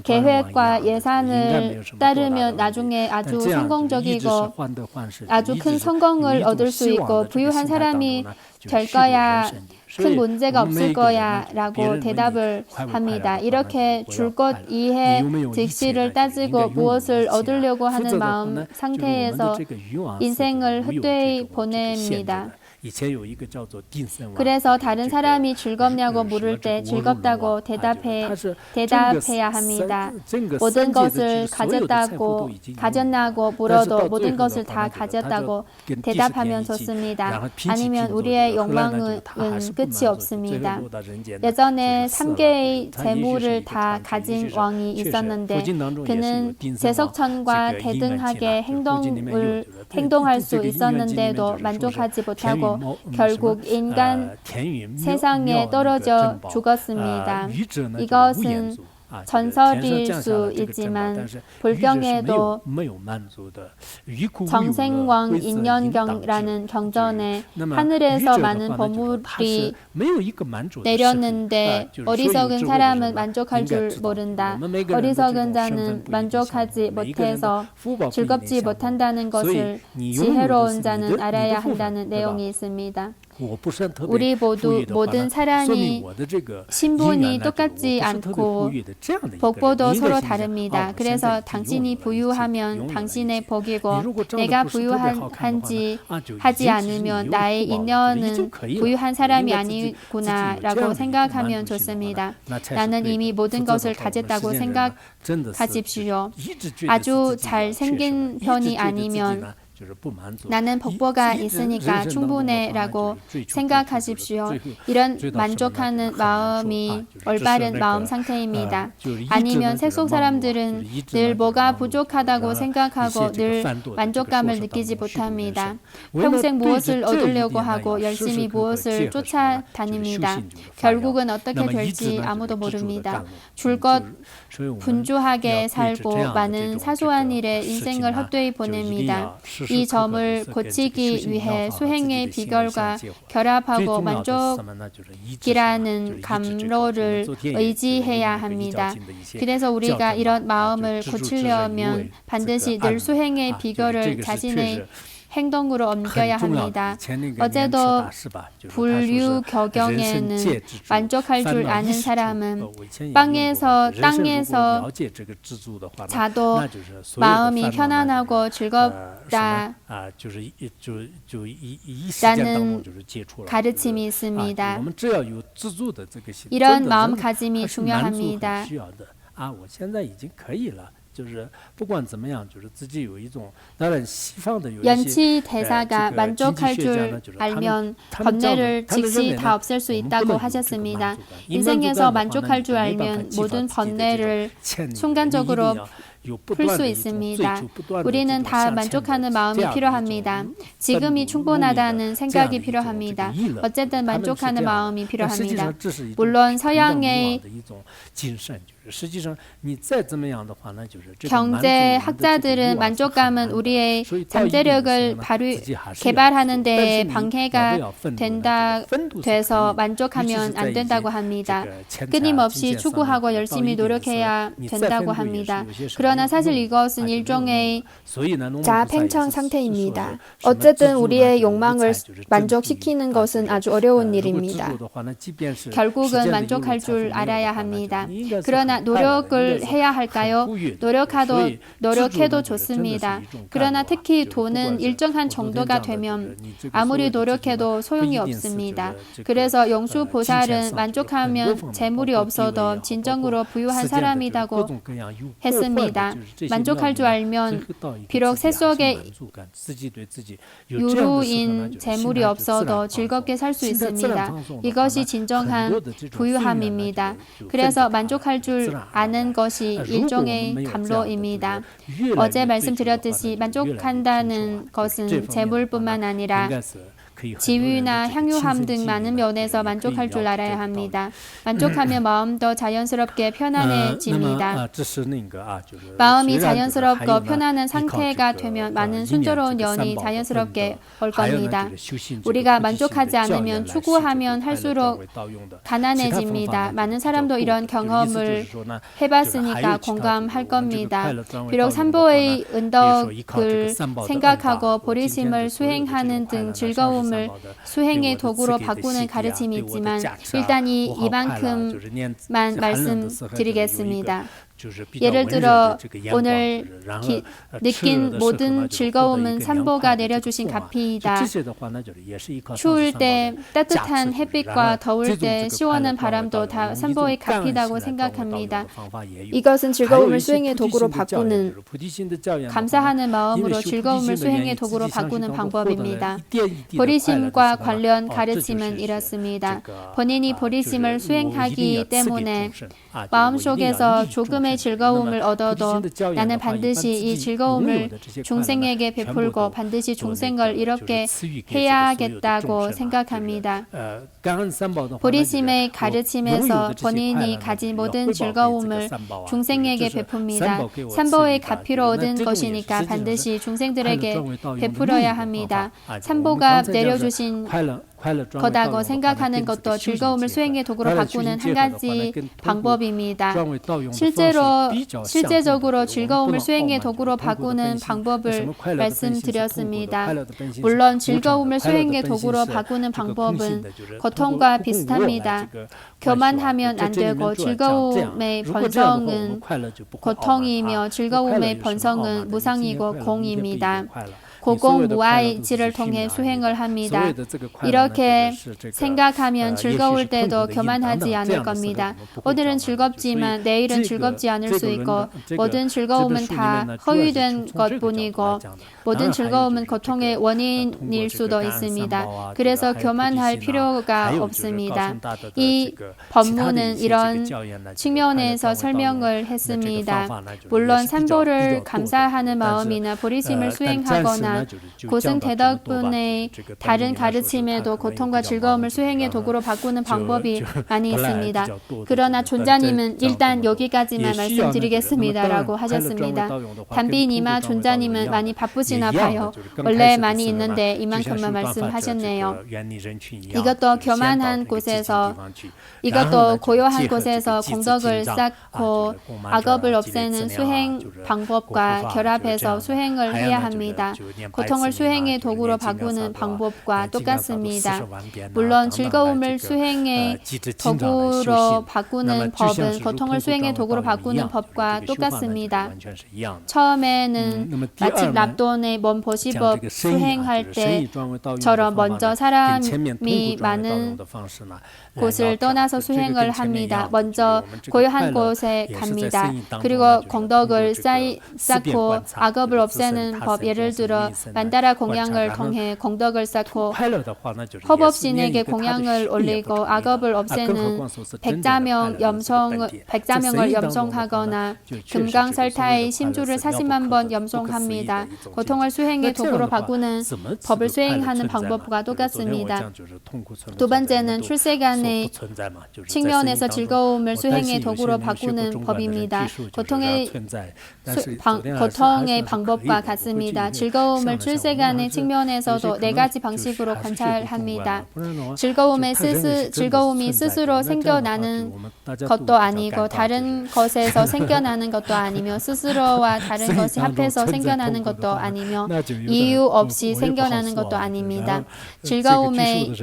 S1: 계획과 예산을 따르면 나중에 아주 성공적이고 아주 큰 성공을 얻을 수 있고 부유한 사람이 될 거야. 큰 문제가 없을 거야 라고 대답을 합니다. 이렇게 줄곧 이해 득실을 따지고 무엇을 얻으려고 하는 마음 상태에서 인생을 헛되이 보냅니다. 그래서 다른 사람이 즐겁냐고 물을 때 즐겁다고 대답해야 합니다. 모든 것을 가졌냐고 물어도 모든 것을 다 가졌다고 대답하면 좋습니다. 아니면 우리의 욕망은 끝이 없습니다. 예전에 3개의 재물을 다 가진 왕이 있었는데 그는 제석천과 대등하게 행동할 수 있었는데도 만족하지 못하고 결국 인간 세상에 떨어져 죽었습니다. 이것은 전설일 수 있지만 불경에도 정생왕 인연경이라는 경전에 하늘에서 많은 보물이 내렸는데 어리석은 사람은 만족할 줄 모른다. 어리석은 자는 만족하지 못해서 즐겁지 못한다는 것을 지혜로운 자는 알아야 한다는 내용이 있습니다. 우리 모든 사람이 신분이 똑같지 않고 복보도 서로 다릅니다. 그래서 당신이 부유하면 당신의 복이고 내가 부유한지 하지 않으면 나의 인연은 부유한 사람이 아니구나 라고 생각하면 좋습니다. 나는 이미 모든 것을 가졌다고 생각하십시오. 아주 잘생긴 편이 아니면 나는 복보가 있으니까 충분해 라고 생각하십시오. 이런 만족하는 마음이 올바른 마음 상태입니다. 아니면 세속 사람들은 늘 뭐가 부족하다고 생각하고 늘 만족감을 느끼지 못합니다. 평생 무엇을 얻으려고 하고 열심히 무엇을 쫓아다닙니다. 결국은 어떻게 될지 아무도 모릅니다. 줄곧 분주하게 살고 많은 사소한 일에 인생을 헛되이 보냅니다. 이 점을 고치기 위해 수행의 비결과 결합하고 만족이라는 감로를 의지해야 합니다. 그래서 우리가 이런 마음을 고치려면 반드시 늘 수행의 비결을 자신의 행동으로 옮겨야 합니다. 어제도 불유경에는 만족할 줄 아는 사람은 땅에서 자도 마음이 편안하고 즐겁 있다라는 가르침이 있습니다. 이런 마음가짐이 중요합니다.
S2: 我现在已经可以了。 就是不管怎么样，就是自己有一种，当然西方的有一些
S1: 연치 대사가 만족할 줄 알면 번뇌를 즉시 다 없앨 수 있다고 하셨습니다. 인생에서 만족할 줄 알면 모든 번뇌를 순간적으로 풀 수 있습니다. 우리는 다 만족하는 마음이 필요합니다. 지금이 충분하다는 생각이 필요합니다. 어쨌든 만족하는 마음이 필요합니다. 물론 서양의 경제학자들은 만족감은 우리의 잠재력을 개발하는 데 방해가 돼서 만족하면 안 된다고 합니다. 끊임없이 추구하고 열심히 노력해야 된다고 합니다. 그러나 사실 이것은 일종의 자아팽창 상태입니다. 어쨌든 우리의 욕망을 만족시키는 것은 아주 어려운 일입니다. 결국은 만족할 줄 알아야 합니다. 그러나 노력을 해야 할까요? 노력해도 좋습니다. 그러나 특히 돈은 일정한 정도가 되면 아무리 노력해도 소용이 없습니다. 그래서 영수보살은 만족하면 재물이 없어도 진정으로 부유한 사람이라고 했습니다. 만족할 줄 알면 비록 세속에 유루인 재물이 없어도 즐겁게 살 수 있습니다. 이것이 진정한 부유함입니다. 그래서 만족할 줄 아는 것이 일종의 감로입니다. 어제 말씀드렸듯이 만족한다는 것은 재물뿐만 아니라 지위나 향유함 등 많은 면에서 만족할 줄 알아야 합니다. 만족하면 마음도 자연스럽게 편안해집니다. 마음이 자연스럽고 편안한 상태가 되면 많은 순조로운 연이 자연스럽게 올 겁니다. 우리가 만족하지 않으면 추구하면 할수록 가난해집니다. 많은 사람도 이런 경험을 해봤으니까 공감할 겁니다. 비록 삼보의 은덕을 생각하고 보리심을 수행하는 등 즐거움을 수행의 도구로 바꾸는 가르침이 있지만 일단 이만큼만 말씀드리겠습니다. 예를 들어 오늘 느낀 모든 즐거움은 삼보가 내려주신 가피이다. 추울 때 따뜻한 햇빛과 더울 때 시원한 바람도 다 삼보의 가피라고 생각합니다. 이것은 즐거움을 수행의 도구로 바꾸는, 감사하는 마음으로 즐거움을 수행의 도구로 바꾸는 방법입니다. 보리심과 관련 가르침은 이렇습니다. 본인이 보리심을 수행하기 때문에 마음속에서 조금의 즐거움을 얻어도 나는 반드시 이 즐거움을 종생에게 베풀고 반드시 종생을 이렇게 해야겠다고 생각합니다. 보리심의 가르침에서 본인이 가진 모든 즐거움을 종생에게 베풉니다. 삼보의 가피로 얻은 것이니까 반드시 종생들에게 베풀어야 합니다. 삼보가 내려주신 거다고 생각하는 것도 즐거움을 수행의 도구로 바꾸는 한 가지 방법입니다. 실제적으로 즐거움을 수행의 도구로 바꾸는 방법을 말씀드렸습니다. 물론 즐거움을 수행의 도구로 바꾸는 방법은 고통과 비슷합니다. 교만하면 안 되고 즐거움의 번성은 고통이며 즐거움의 번성은 무상이고 공입니다. 고공무아의지를 통해 수행을 합니다. 이렇게 생각하면 즐거울 때도 교만하지 않을 겁니다. 오늘은 즐겁지만 내일은 즐겁지 않을 수 있고 모든 즐거움은 다 허위된 것뿐이고 모든 즐거움은 고통의 원인일 수도 있습니다. 그래서 교만할 필요가 없습니다. 이 법문은 이런 측면에서 설명을 했습니다. 물론 삼보를 감사하는 마음이나 보리심을 수행하거나 고승대덕분의 다른 가르침에도 고통과 즐거움을 수행의 도구로 바꾸는 방법이 많이 있습니다. 그러나 존자님은 일단 여기까지만 말씀드리겠습니다라고 하셨습니다. 담비니마 존자님은 많이 바쁘시나 봐요. 원래 많이 있는데 이만큼만 말씀하셨네요. 이것도 교만한 곳에서, 이것도 고요한 곳에서 공덕을 쌓고 악업을 없애는 수행 방법과 결합해서 수행을 해야 합니다. 고통을 수행의 도구로 바꾸는 방법과 똑같습니다. 합니다. 물론 즐거움을 수행의 도구로 바꾸는 법은 고통을 수행의 도구로 바꾸는 법과 똑같습니다. 처음에는 마치 납돈의 몸보시법 수행할 때처럼 먼저 사람이 많은 곳을 떠나서 수행을 합니다. 먼저 고요한 곳에 갑니다. 그리고 공덕을 쌓고 악업을 없애는 법, 예를 들어 만다라 공양을 통해 공덕을 쌓고 허법신에게 공양을 올리고 악업을 없애는 백자명을 염송하거나 금강설타의 심주를 40만 번 염송합니다. 고통을 수행의 도구로 바꾸는 법을 수행하는 방법과 똑같습니다. 두 번째는 출세간의 측면에서 즐거움을 수행의 도구로 바꾸는 법입니다. 고통의 방법과 같습니다. 즐거움을 출세간의 측면에서도 네 가지 방식으로 관찰합니다. 즐거움이 스스로 생겨나는 것도 아니고 다른 것에서 생겨나는 것도 아니며 스스로와 다른 것이 합해서 생겨나는 것도 아니며 이유 없이 생겨나는 것도 아닙니다. 즐거움의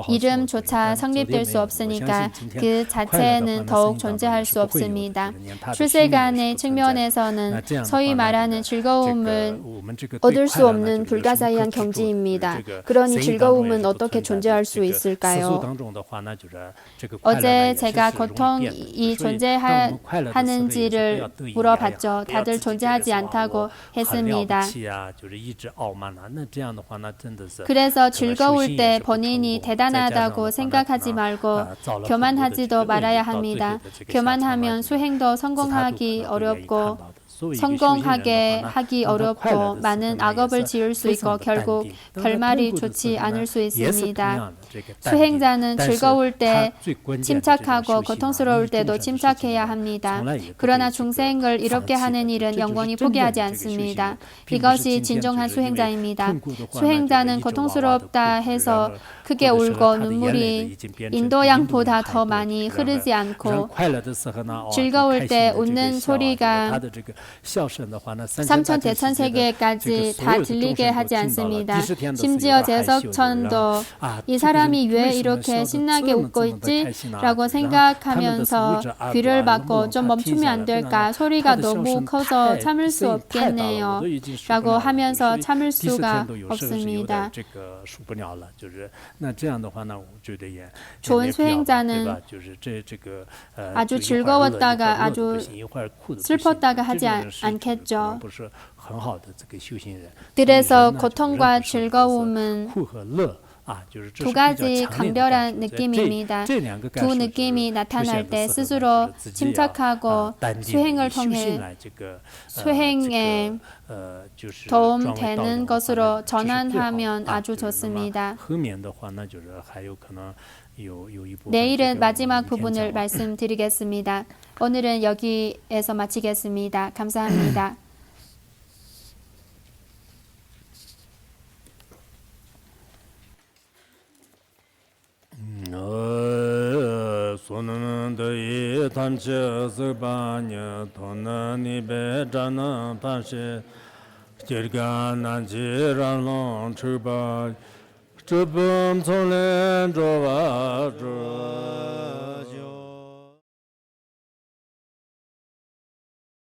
S1: 이름조차 성립될 수 없으니까 그 자체는 더욱 존재할 수 없습니다. 출세간의 측면에서는 소위 말하는 즐거움은 얻을 수 없는 불가사의한 경지입니다. 그러니 즐거움은 어떻게 존재할 수 있을까요? 어제 제가 고통이 존재하는지를 물어봤죠. 다들 존재하지 않다고 했습니다. 그래서 즐거울 때 본인이 대단하다고 생각하지 말고 교만하지도 말아야 합니다. 교만하면 수행도 성공하기 어렵고 많은 악업을 지을 수 있고 결국 결말이 좋지 않을 수 있습니다. 수행자는 즐거울 때 침착하고 고통스러울 때도 침착해야 합니다. 그러나 중생을 이롭게 하는 일은 영원히 포기하지 않습니다. 이것이 진정한 수행자입니다. 수행자는 고통스럽다 해서 크게 울고 눈물이 인도양보다 더 많이 흐르지 않고 즐거울 때 웃는 소리가 삼천 대천 세계까지 다 들리게 하지 않습니다. 심지어 제석천도 이 사람이 왜 이렇게 신나게 웃고 있지? 라고 생각하면서 귀를 막고 좀 멈추면 안 될까? 소리가 너무 커서 참을 수 없겠네요. 라고 하면서 참을 수가 없습니다. 좋은 수행자는 아주 즐거웠다가 아주 슬펐다가 하지 않겠죠. 그래서 고통과 즐거움은 두 가지 강렬한 느낌입니다. 두 느낌이 나타날 때 스스로 침착하고 수행을 통해 수행에 도움되는 것으로 전환하면 아주 좋습니다. 내일은 마지막 부분을 말씀드리겠습니다. 오늘은 여기에서 마치겠습니다. 감사합니다.
S3: 손은 더이 단체 서바냐 돈나니 배자나 파시 길가난 지랄롱 출발 주범 손에 줘봐 줘